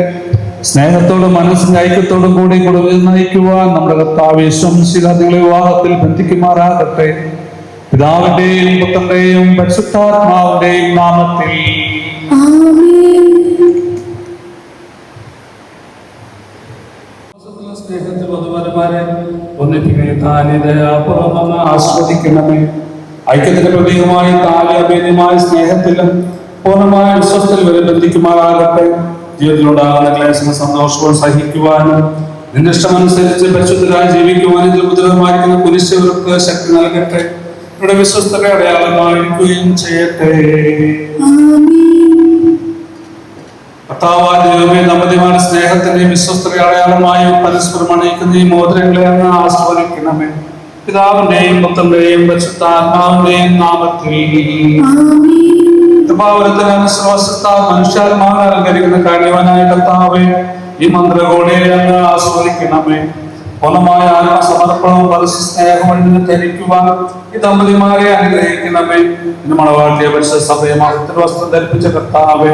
സ്നേഹത്തോടും മനസ്സിന്റെ ഐക്യത്തോടും കൂടി കുടുംബം നയിക്കുവാൻ നമ്മുടെ കർത്താവ് യേശു മിശിഹാ നിങ്ങളെ വിവാഹത്തിൽ ബന്ധിക്കുമാറാകട്ടെ. പിതാവിന്റെയും പുത്രന്റെയും പരിശുദ്ധാത്മാവിന്റെയും നാമത്തിൽ. സ്നേഹത്തിൽ വധുവരന്മാരെ ഒന്നിപ്പിക്കുകയും താനിതയാപൂർവ്വം ആസ്വദിക്കണമേ. ഐക്യത്തിന്റെ പ്രതീകമായി താലി അഭേദ്യമായ സ്നേഹത്തിലും പൂർണ്ണമായ വിശ്വസ്തൽ വരെ ബന്ധിക്കുമാറാകട്ടെ. ജീവിതത്തിലുണ്ടാകുന്ന ക്ലേശങ്ങൾ സന്തോഷവും സഹിക്കുവാനും നിന്റെ ഇഷ്ടമനുസരിച്ച് പരിശുദ്ധരായി ജീവിക്കുവാനും ഇതിൽ ഉദരമായിരിക്കുന്ന പുരുഷവർക്ക് ശക്തി നൽകട്ടെ. ഇവിടെ വിശ്വസ്തരെ അടയാളമായിരിക്കുകയും ചെയ്യട്ടെ. കർത്താവായ ദൈവമേ, ദമ്പതിമാരുടെ സ്നേഹത്തിന്റെയും വിശ്വസ്തരെ അടയാളമായും പരസ്പരം അണിയിക്കുന്ന ഈ മോതിരങ്ങളെ അങ്ങ് ആസ്വദിക്കണമേ. പിതാവിന്റെയും പുത്രന്റെയും പരിശുദ്ധാത്മാവിന്റെയും നാമത്തിൽ. മനുഷ്യാത്മാവിനെ അലങ്കരിക്കുന്ന കാര്യവാനായ കർത്താവേ, ഈ മന്ത്രകോടിയെ അങ്ങ് ആസ്വദിക്കണമേ. പൂർണ്ണമായ ആത്മസമർപ്പണവും പരസ്യ സ്നേഹം ധരിക്കുവാൻ ഈ ദമ്പതിമാരെ അനുഗ്രഹിക്കണമേ. ഇന്ന് മണവാട്ടിയ പരിശുദ്ധ സഭയെ മഹത്വ വസ്ത്രം ധരിപ്പിച്ച കർത്താവേ,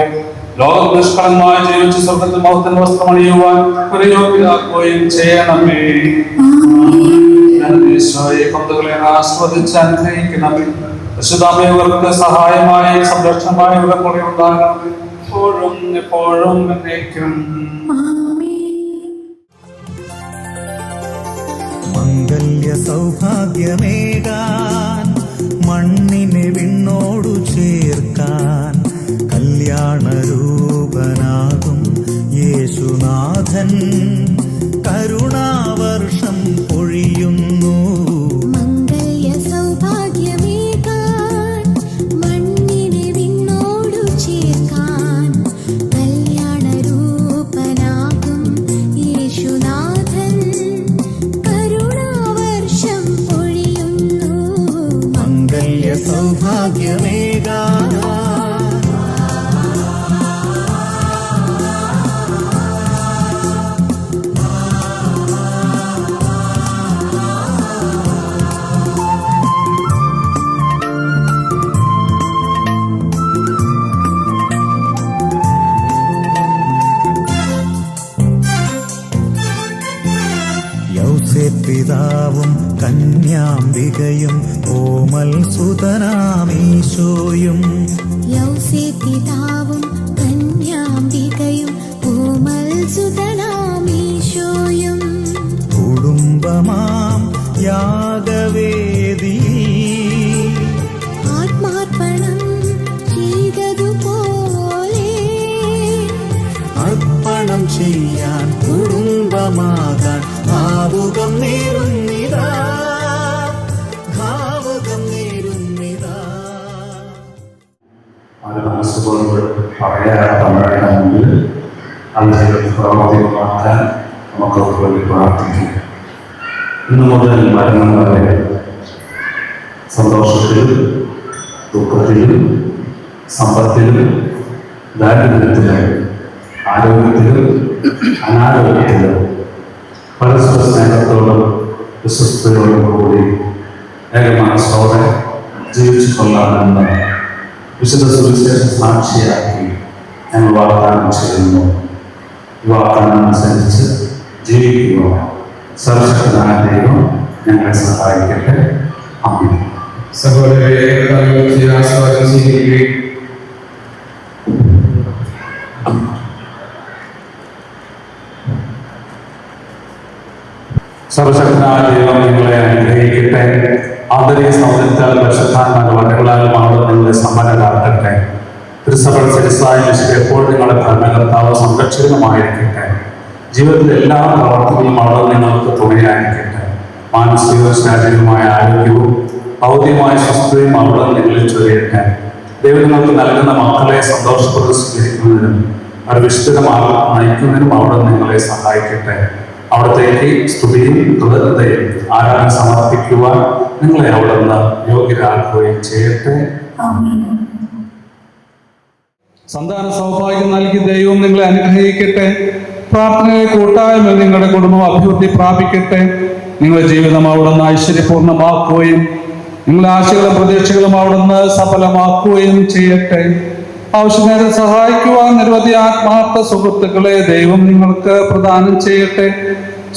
ലോകം നിഷ്കളങ്കമായി ജീവിച്ച് സ്വർഗത്തിൽ മഹത്വ വസ്ത്രം അണിയുവാൻ ഒരു യോഗ്യരാക്കുകയും ചെയ്യണമേ. കൊന്തകളെ ആസ്വദിച്ച് അനുഗ്രഹിക്കണമേ. പരിശുദ്ധാമയവർക്ക് സഹായമായി സംരക്ഷണമായി ഇവിടെ കൂടെ ഉണ്ടാകണമേ. എപ്പോഴും എപ്പോഴും എന്നേക്കും. മംഗല്യ സൗഭാഗ്യമേകാൻ മണ്ണിനെ വിണ്ണോടു ചേർക്കാൻ കല്യാണരൂപനാകും യേശുനാഥൻ കരുണാവർഷം പൊഴിയുന്നു. മംഗല്യ സൗഭാഗ്യമേകാൻ മണ്ണിനെ വിണ്ണോടു ചേർക്കാൻ കല്യാണരൂപനാകും യേശുനാഥൻ കരുണാവർഷം പൊഴിയുന്നു. മംഗല്യ സൗഭാഗ്യമേകാൻ പിതാവും കന്യാംബികയും ഓമൽ സുതനാമീശോയും. പിതാവും കന്യാംബികയും ഓമൽ സുതനാമീശോയും. കുടുംബമാം യാഗവേദി ആത്മാർപ്പണം ചെയ്തതുപോലെ അർപ്പണം ചെയ്യാൻ കുടുംബമാകാൻ ഭാവുകം നേരുന്നിതാ, ഭാവുകം നേരുന്നിതാ. മനസ്സുകൊണ്ട് പറയാത്ത അവരുടെ മുമ്പിൽ അത് ജീവിതത്തിൽ പ്രാവർത്തികമാക്കാൻ നമുക്കൊക്കെ വേണ്ടി പ്രാർത്ഥിക്കും. ഇന്നു മുതൽ മരണം വരെ സന്തോഷത്തിലും ദുഃഖത്തിലും സമ്പത്തിലും ദാരിദ്ര്യത്തിലും ആരോഗ്യത്തിലും അനാരോഗ്യത്തിലും പരസ്പര സ്നേഹത്തോടും വിശ്വസ്തയോടും കൂടി ഏകമനസ്സോടെ ജീവിച്ചു കൊള്ളാമെന്ന് വിശുദ്ധ സുവിശേഷ സാക്ഷിയാക്കി ഞങ്ങൾ വാഗ്ദാനം ചെയ്യുന്നു. ഈ വാഗ്ദാനം അനുസരിച്ച് ജീവിക്കുക സർവശക്തനായ ദൈവം ഞങ്ങളെ സഹായിക്കട്ടെ. ആമേൻ. സഹോദരരെ ആശീർവാദം സ്വീകരിക്കുകയും സർവശക്തനായ ദൈവം നിങ്ങളെ അനുഗ്രഹിക്കട്ടെ. ആന്തരിക സൗന്ദര്യത്താൽ പരിശുദ്ധാത്മാവിന്റെ വരങ്ങളാലും അവിടെ നിങ്ങളെ സമ്പന്നരാക്കട്ടെ. തിരുസഭ ശിരസ്സായി എപ്പോഴും നിങ്ങളുടെ ഭരണകർത്താവ് സംരക്ഷകനുമായിരിക്കട്ടെ. ജീവിതത്തിലെ എല്ലാ പ്രവർത്തനങ്ങളും അവിടെ നിങ്ങൾക്ക് തുണയായിരിക്കട്ടെ. മാനസികവും ശാരീരികമായ ആരോഗ്യവും ഭൗതികമായ സ്വസ്ഥതയും അവിടെ നിങ്ങളിൽ ചൊരിയട്ടെ. ദൈവം നിങ്ങൾക്ക് നൽകുന്ന മക്കളെ സന്തോഷത്തോടെ സ്വീകരിക്കുന്നതിനും അവർ വിശുദ്ധമായി നയിക്കുന്നതിനും അവിടെ നിങ്ങളെ സഹായിക്കട്ടെ. അവിടത്തേക്ക് സ്തുതിയും കൃതജ്ഞതയും ആരാധന സമർപ്പിക്കുവാൻ നിങ്ങളെ അവിടെ നിന്ന് യോഗ്യരാക്കുകയും ചെയ്യട്ടെ. സന്താന സൗഭാഗ്യം നൽകി ദൈവം നിങ്ങളെ അനുഗ്രഹിക്കട്ടെ. പ്രാർത്ഥനയെ കൂട്ടായ്മ നിങ്ങളുടെ കുടുംബം അഭിവൃദ്ധി പ്രാപിക്കട്ടെ. നിങ്ങളുടെ ജീവിതം അവിടുന്ന് ഐശ്വര്യപൂർണ്ണമാക്കുകയും നിങ്ങളുടെ ആശകളും പ്രതീക്ഷകളും അവിടുന്ന് സഫലമാക്കുകയും ചെയ്യട്ടെ. ആവശ്യനേരം സഹായിക്കുവാൻ നിരവധി ആത്മാർത്ഥ സുഹൃത്തുക്കളെ ദൈവം നിങ്ങൾക്ക് പ്രദാനം ചെയ്യട്ടെ.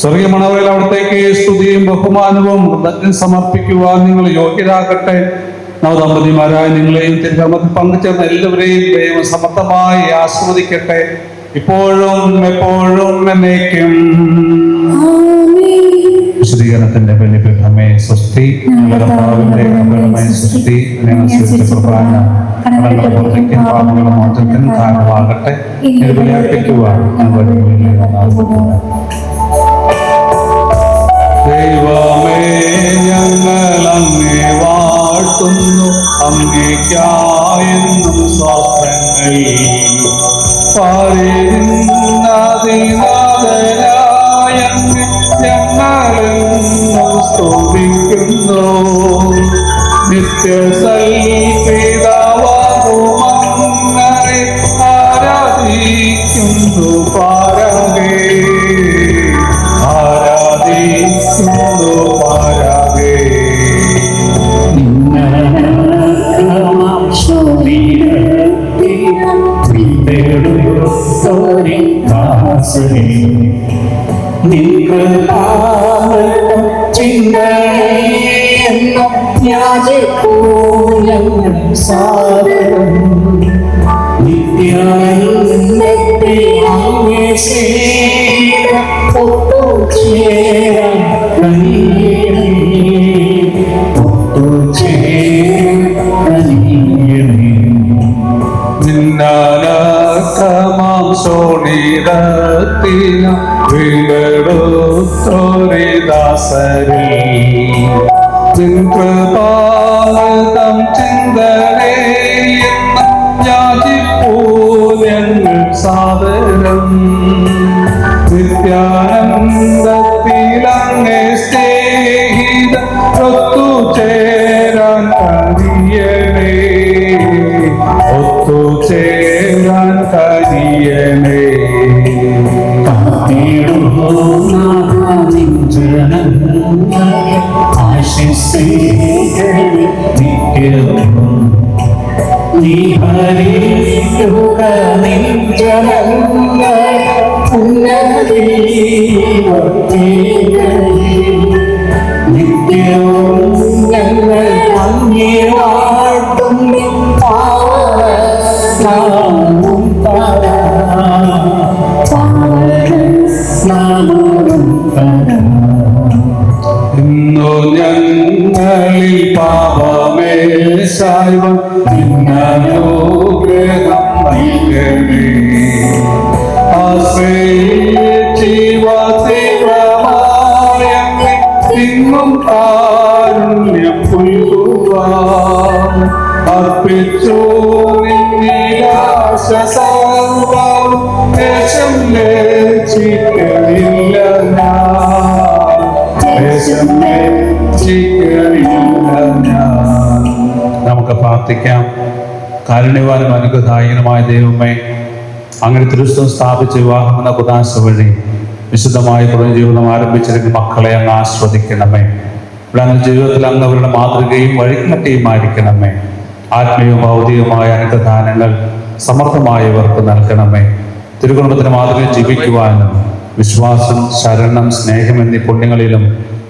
സ്വർഗീയ മണവറിൽ അവിടത്തേക്ക് സ്തുതിയും ബഹുമാനവും കൃതജ്ഞത സമർപ്പിക്കുവാൻ നിങ്ങൾ യോഗ്യരാകട്ടെ. നവദമ്പതിമാരായ നിങ്ങളെയും തിരുകർമ്മത്തിൽ പങ്കുചേർന്ന എല്ലാവരെയും ദൈവം സമർത്ഥമായി ആസ്വദിക്കട്ടെ, ഇപ്പോഴും എപ്പോഴും എന്നേക്കും. വിശദീകരണത്തിന്റെ ബലിപീഠമേ സ്വസ്തി, സ്വസ്തി. പാപങ്ങളുടെ മോചനത്തിനും കാരണമാകട്ടെ. ബലിയർപ്പിക്കുവാൻ ദൈവമേ ഞങ്ങൾ അങ്ങേ വാഴ്ത്തുന്നു, അങ്ങേക്കായെന്നും സ്വാസ്ഥ്യങ്ങൾ പാരിനാഥനായ ഞങ്ങളെന്നും സ്തുതിക്കുന്നു. നിത്യസൽപിതാവാകുമങ്ങയെ ആരാധിക്കുന്നു പാരകേ, ആരാധിക്കുന്നു പാരകേ. കൃപാലതം ചിന്തനേയെന്ന യാചിപ്പൂര്യങ്ങൾ സാദരം നിത്യാനന്ദത്തിലങ്ങേ സ്നേഹിത ഒത്തുചേരാൻ കഴിയണേ, ഒത്തുചേരാൻ കഴിയണേ. ഇന്നു ഞങ്ങളിൽ പാപമേ ശൈവം നിന്നനുഗ്രഹം നൽകണേ. ആശ്രയിച്ചിവം കാരുണ്യം പുൽകുവാൻ അർപ്പിച്ചു നിന്നിലാശ ദേശം ലജ്ജിക്കലില്ല ഞാൻ, ദേശം ലജ്ജിക്കലില്ല ഞാൻ. നമുക്ക് പ്രാർത്ഥിക്കാം. കാരുണ്യവാനും അനുഗ്രഹായകനുമായ ദൈവമേ, അങ്ങനെ തിരുസ്വം സ്ഥാപിച്ച വിവാഹം എന്ന കുദാശ വഴി വിശുദ്ധമായ ജീവിതം ആരംഭിച്ചിരുന്ന മക്കളെ അങ്ങ് ആസ്വദിക്കണമേ. ഇവിടെ അങ്ങ് ജീവിതത്തിൽ അങ്ങ് അവരുടെ മാതൃകയും വഴികാട്ടിയുമായിരിക്കണമേ. ആത്മീയവും ഭൗതികവുമായ അനുഗ്രദാനങ്ങൾ സമർത്ഥമായവർക്ക് നൽകണമേ. തിരുകുടുംബത്തിന് മാതൃകയിൽ ജീവിക്കുവാനും വിശ്വാസം, ശരണം, സ്നേഹം എന്നീ പുണ്യങ്ങളിലും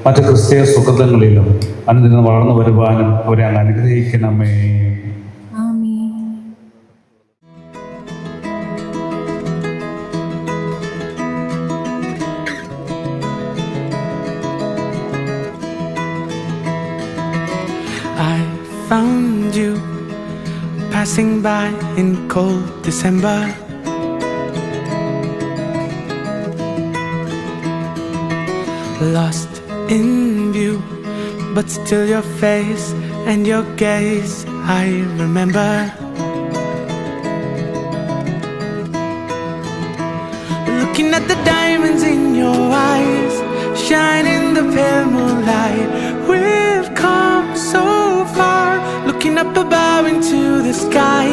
മറ്റ് ക്രിസ്തീയ സുഹൃത്തുക്കളിലും അനുദിനം വളർന്നു വരുവാനും അവരെ അങ്ങ് അനുഗ്രഹിക്കണമേ. I found you passing by in cold December. Lost in view, but still your face and your gaze I remember. Looking at the diamonds in your eyes, shine in the pale moonlight. We've come so far, looking up above into the sky.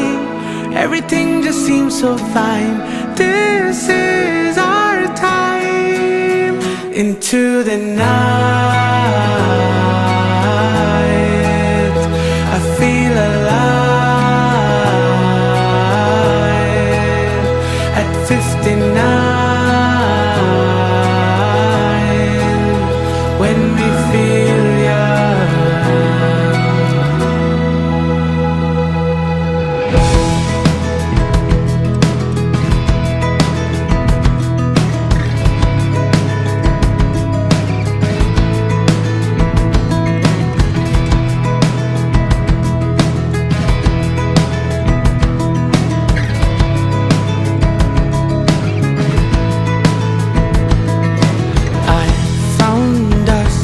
Everything just seems so fine. This is our time. Into the night, I feel alive. At 59, when we feel young. I found us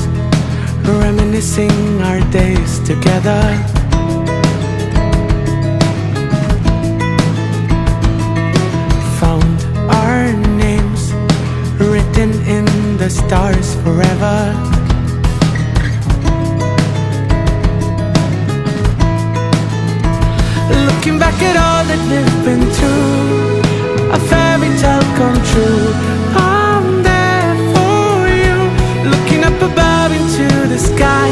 reminiscing our days together. Found our names written in the stars forever. Looking back at all that we've been through, a fairy tale come true. I'm there for you, looking up above into the sky.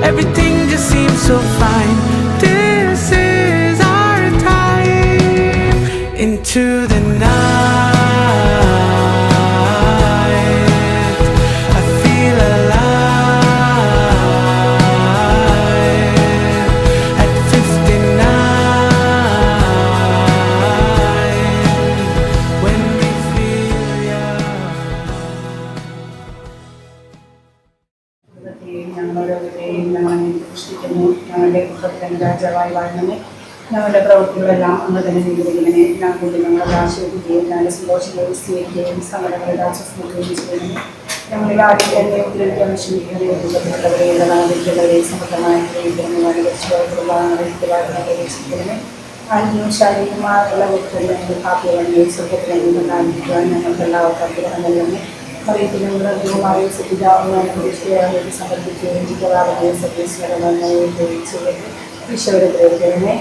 Everything just seems so fine. This is our time. Into the night, I feel alive. At 59, when we feel young. ഞങ്ങളോരോരുത്തരെയും ഞങ്ങളെ സൃഷ്ടിക്കുന്നു. ഞങ്ങളുടെ പുത്രൻ രാജാവായി വാഴുന്നേ. ഞങ്ങളുടെ പ്രവൃത്തികളെല്ലാം അന്ന് തന്നെ നിയന്ത്രിക്കണമേ. ഞാൻ കൂടി ഞങ്ങളെ ആശ്വസിക്കുകയും ഞങ്ങളുടെ സന്തോഷങ്ങളെ സ്നേഹിക്കുകയും സങ്കടങ്ങളുടെ ആശ്വസിക്കുകയും ചെയ്യുന്നു. ഞങ്ങളിൽ ആദ്യം തന്നെ ഉപദ്രവിക്കാൻ ശ്രമിക്കുകയും കുടുംബത്തിലുള്ളവരെയും സമൃദ്ധമായ പ്രവേശിക്കണമേ. ആത്മീയവും ശാരീരികമായുള്ള വ്യക്തികളുടെ കാപ്പുകളെ സുഖത്തിൽ നിന്നായിരിക്കുവാൻ ഞങ്ങൾക്ക് എല്ലാവർക്കും ആഗ്രഹം നൽകണമേ. അറിയത്തിനുമായ പിതാവിനെ സമർപ്പിക്കുകയും ചിത്രവാദങ്ങളെ സത്യസ്വരമായി ഈശ്വര പ്രേരണയെ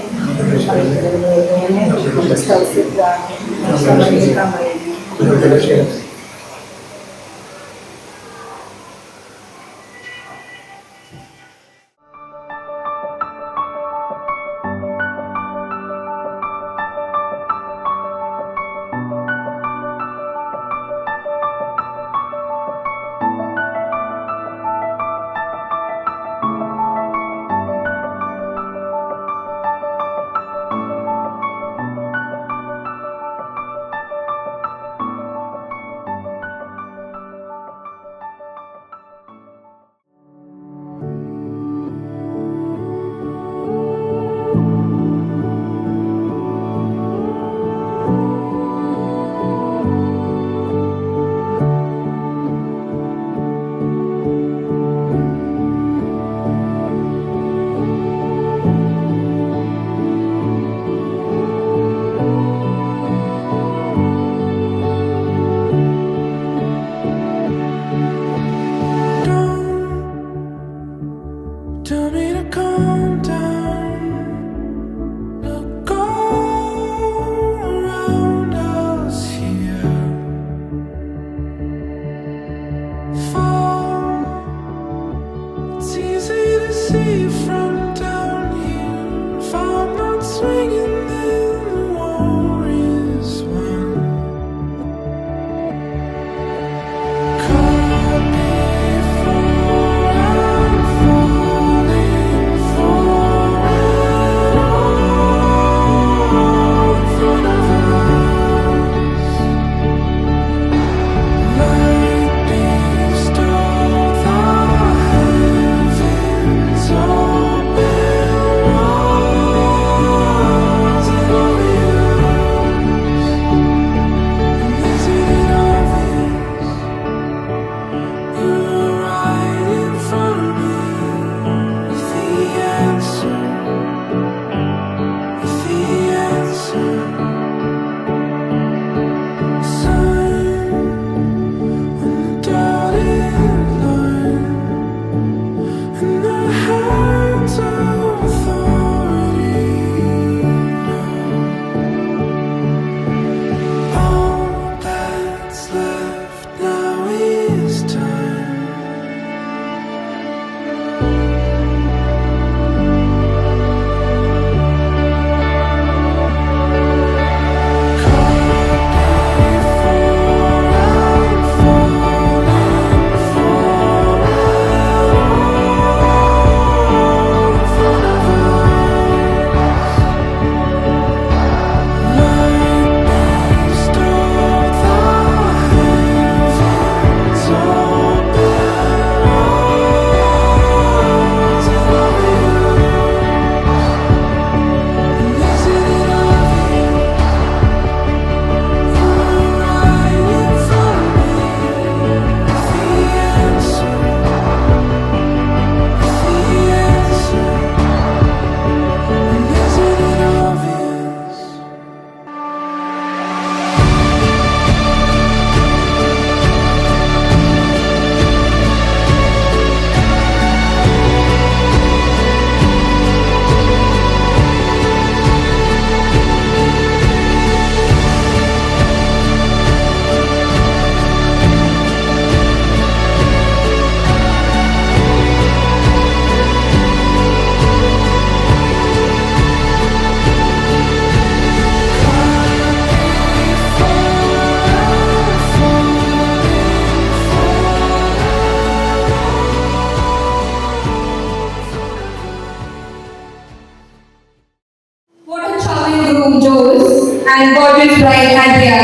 his bride Andrea.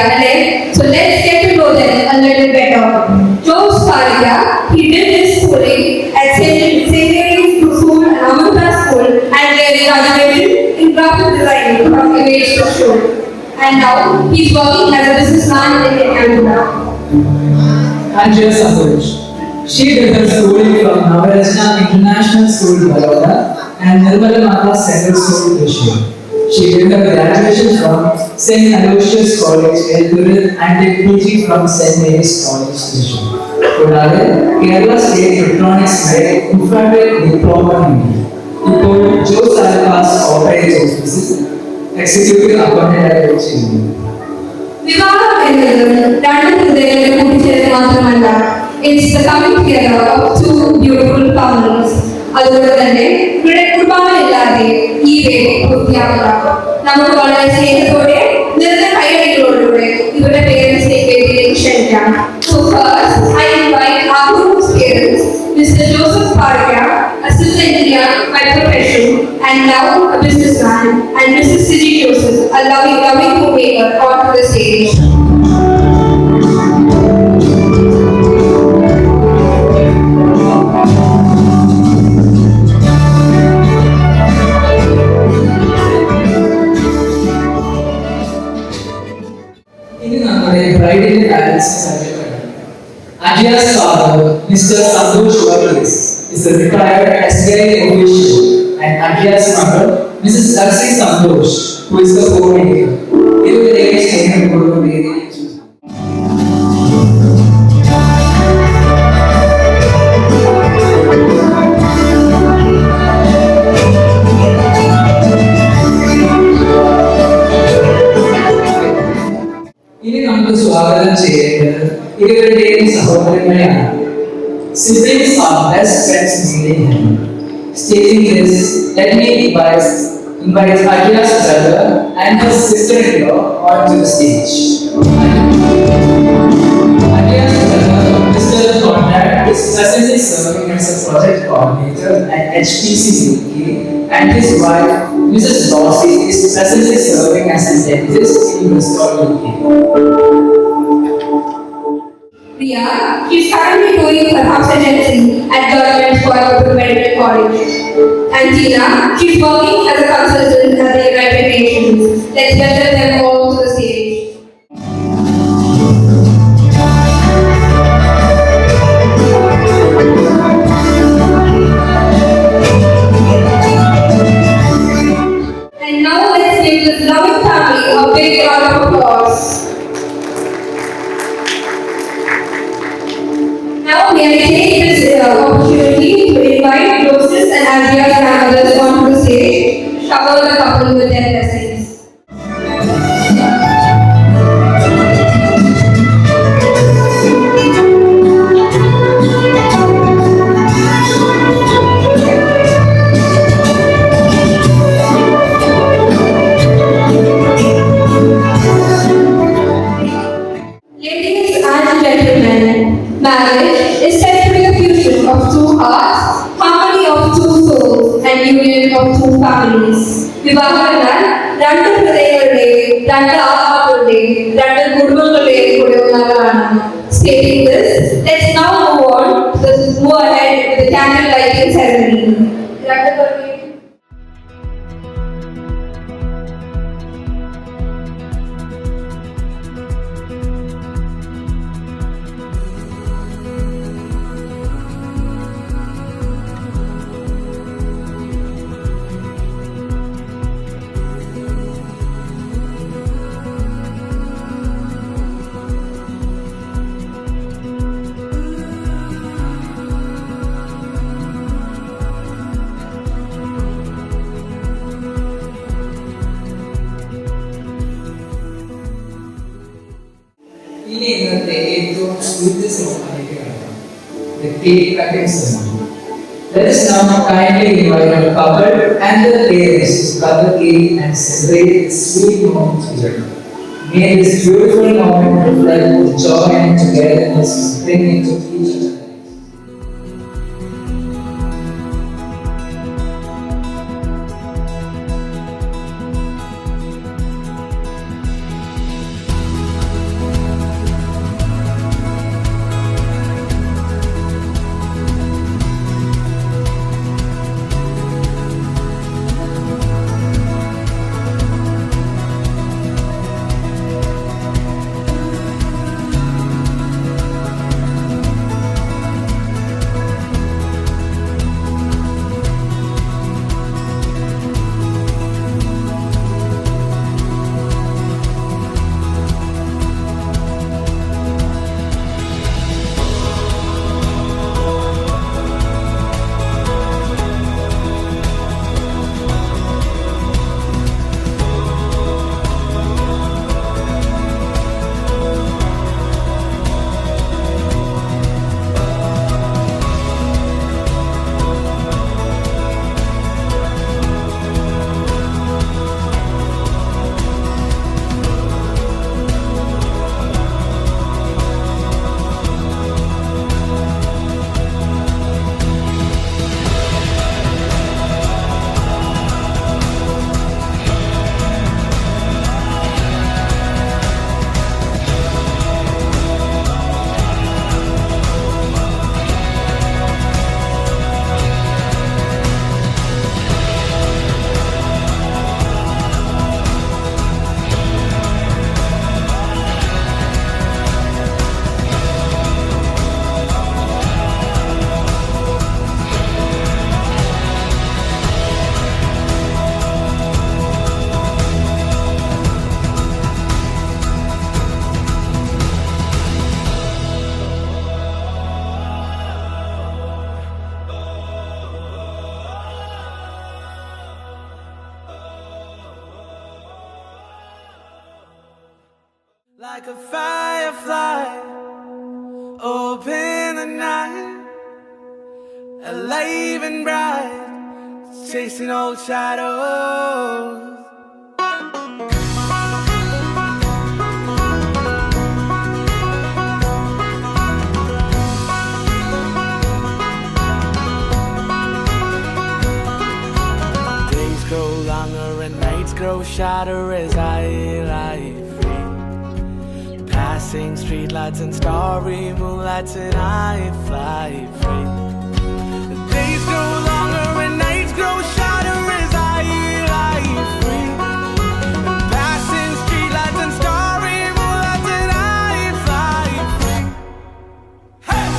So let's get to know them a little better. Joe Scalia, he did his schooling at St. Mary's School and Amrita School, and then graduated in graphic design from Image School. And now he's working as a businessman in Canada. Andrea Santosh. She did her schooling from Navaratna International School, Baroda, and Nirmala Mata Central School, Trishur. She did her graduation from St. Aloysius College, Elthuril, and did PG from St. Mary's College, Trishur. കൂടാതെ Kerala state electronics infrared diploma നേടി. ഇപ്പോൾ Jose Alukkas operate ഓഫീസിൽ executive അക്കൗണ്ടന്റായി work ചെയ്യുന്നു. വിവാഹം എന്നത് രണ്ട് ഹൃദയങ്ങളെ കൂട്ടിച്ചേർത്ത് മാത്രമല്ല, it's the coming together of two beautiful families. അതുകൊണ്ട് തന്നെ ഇവിടെ കുർബാനയില്ലാതെ ഈ വേദി പൂർത്തിയാക്കുക. നമുക്ക് വളരെ സ്നേഹത്തോടെ നിറഞ്ഞ കൈയടികളോടുകൂടെ ഇവരുടെ പേരൻസിലേക്ക് വേദിയിലേക്ക് ക്ഷണിക്കാം. So first, I invite our groom's parents, Mr. Joseph Parga, assistant engineer by profession and now a businessman, and Mrs. Siji Joseph, a loving homemaker, onto the stage. ഇനി നമ്മുടെ ബ്രൈഡിന്റെ parents Andrea's father, Mr. Santosh Varghese, is a retired SBI official, and Andrea's mother, Mrs. Arsi Santosh, who is the coordinator. ഇവരുടെ സ്നേഹം കൊടുക്കുന്ന ഇനി നമുക്ക് സ്വാഗതം ചെയ്യേണ്ടത് ഇവരുടെയും സഹോദരങ്ങളെയാണ്. Siblings are best friends meeting him. Stating this, let me invite Andrea's brother and his sister-in-law onto the stage. Andrea's brother, Mr. Conrad, is presently serving as a project coordinator at HPC UK, and his wife, Mrs. Rossi, is presently serving as a dentist in Bristol, UK. Priya, she is currently doing her house agency at Government Cooperative Medical College. And Tina, she is working as a consultant at the United Nations. Let's welcome them all to the stage. And now let's give this loving family a big round of applause. Now may I take this opportunity to invite Joseph and Andrea's grandmothers onto the stage to shower the couple with their blessings. Ladies and gentlemen, marriage is said to be the fusion of two hearts, harmony of two souls, and union of two families. വിവാഹം എന്നാൽ രണ്ട് ഹൃദയങ്ങളുടെയും രണ്ട് ആത്മാക്കളുടെയും രണ്ട് കുടുംബങ്ങളുടെയും കൂടെ ഒന്നാകലാണ്. Stating this, let's now move ahead with the candle lighting ceremony. ഇനി ഇന്നത്തെ ഏറ്റവും സൂചിതമായിരിക്കുകയാണ് the cake cutting ceremony. Let us now kindly invite our couple and their parents to cut the cake and celebrate this sweet moment together. May this beautiful moment reflect the joy and togetherness bring into each other. Like a firefly, open the night, alive and bright, chasing old shadows. Days grow longer and nights grow shorter as I lie free. Passing streetlights and starry moonlights and I fly free. The days grow longer and nights grow shorter as I lie free. Passing streetlights and starry moonlights and I fly free. Hey! Hey!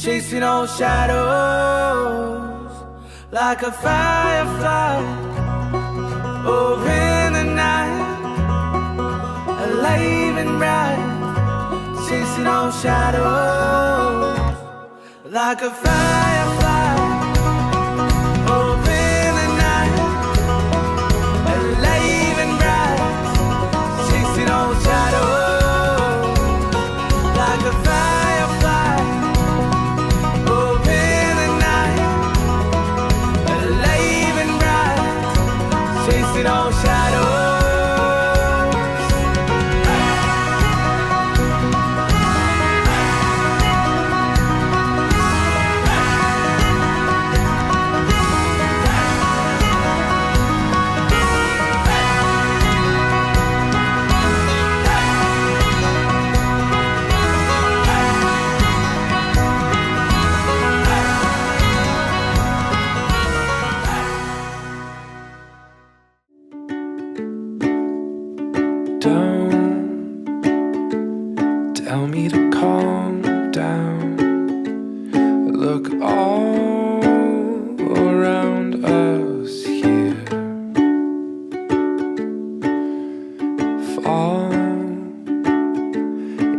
Chasing all shadows like a firefly, over the night, alive and bright. Chasing all shadows like a firefly, over the night, alive and bright. Chasing all shadows like a firefly. No Don't tell me to calm down. Look all around us here. Fall.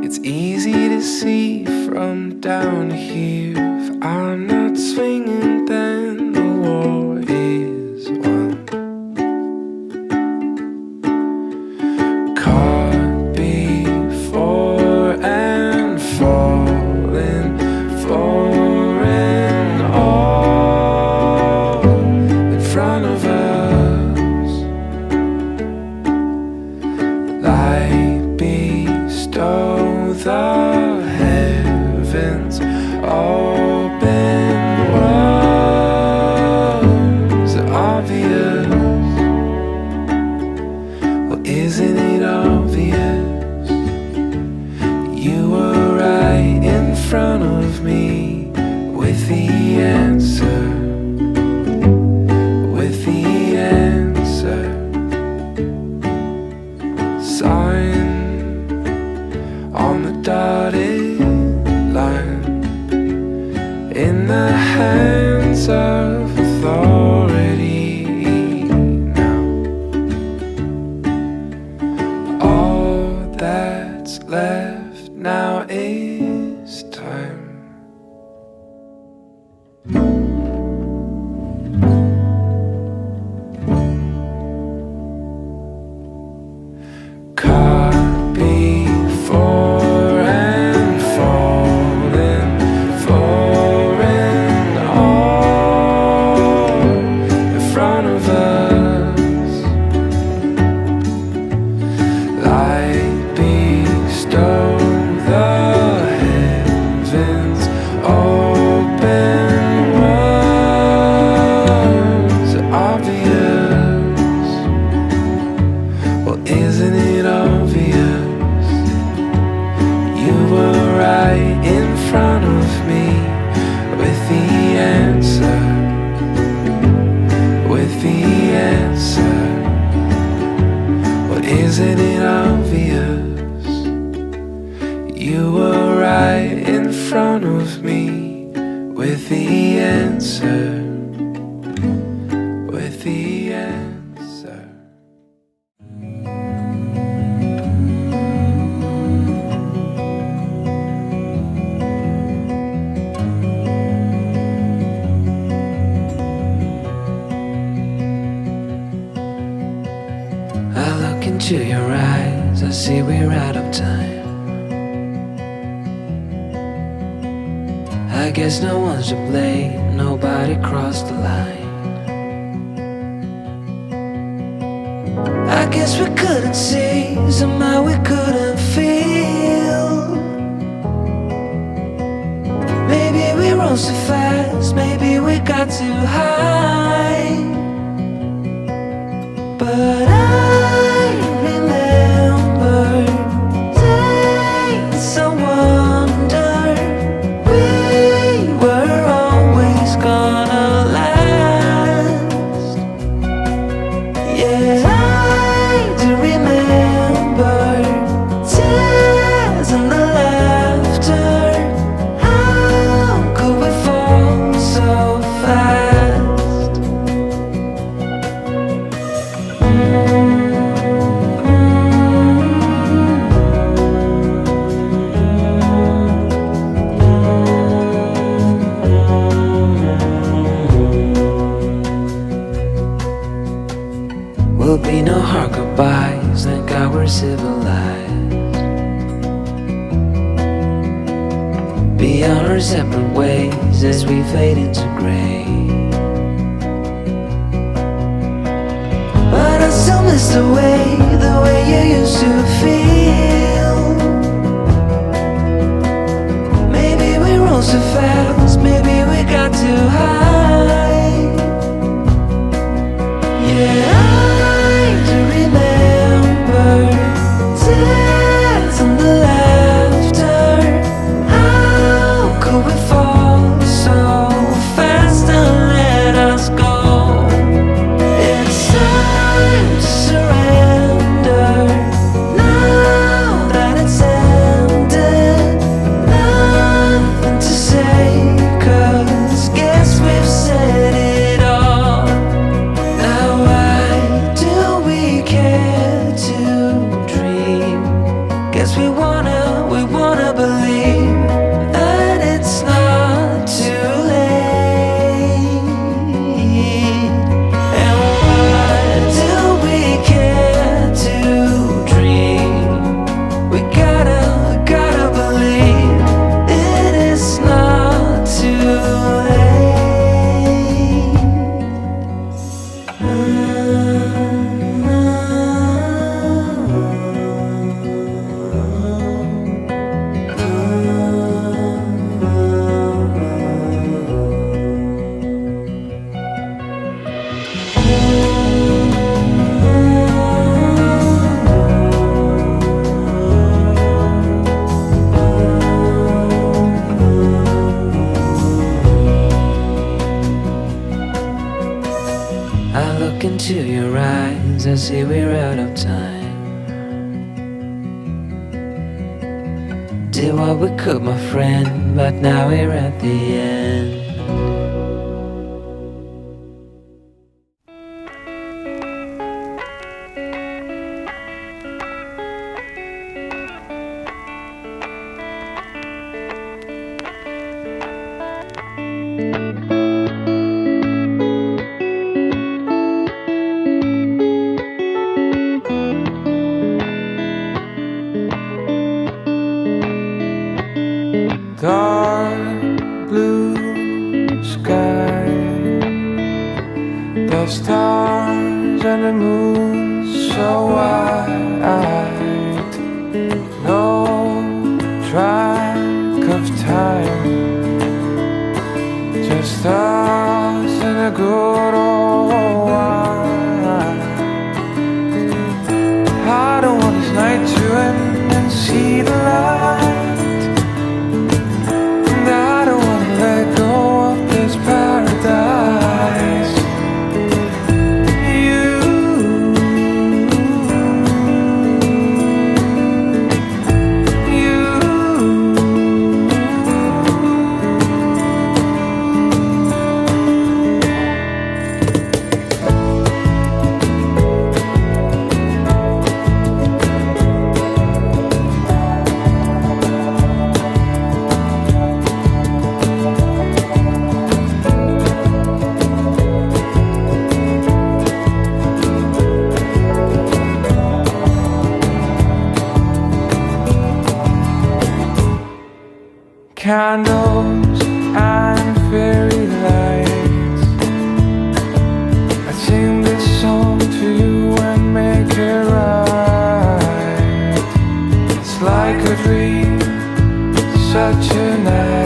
It's easy to see from down here. If I'm not swinging, then the war is won. The heavens all left, now is time. Caught before and falling for and all in front of us. Light bestow the heavens, open was obvious. Well, isn't it obvious? You were right in front of me with the answer, with the answer. Well, isn't it obvious? You were right in front of me with the answer, with the answer. I look into your eyes, I see we're out of time. I guess no one's to blame, nobody crossed the line. I guess we couldn't see, somehow we couldn't feel. Maybe we rose too fast, maybe we got too high. But I remember days I wondered we were always gonna last. Yeah, I do remember tears and the laughter. How could we fall so fast? Will be no hard goodbyes, thank God we're civilized. Be on our separate ways as we fade into gray. But I still miss the way you used to feel. Maybe we rose too fast, maybe we got too high. Yeah, I do remember tears and the laughter. How could we fall so fast and let us go? It's time to surrender now that it's ended. Nothing to say, 'cause guess we've said it all. Now why do we care to dream? Guess we wanna believe that it's not too late. And why do we care to dream? We gotta believe it is not too late. I look into your eyes, I see we're out of time. Did what we could, my friend, but now we're at the end. dark blue sky, the stars and the moon so white, no track of time, just us and a good old wine. I don't want this night to end and see the light, and I don't want to let go of this paradise. Candles and fairy lights, I sing this song to you and make it right. It's like a dream, such a night.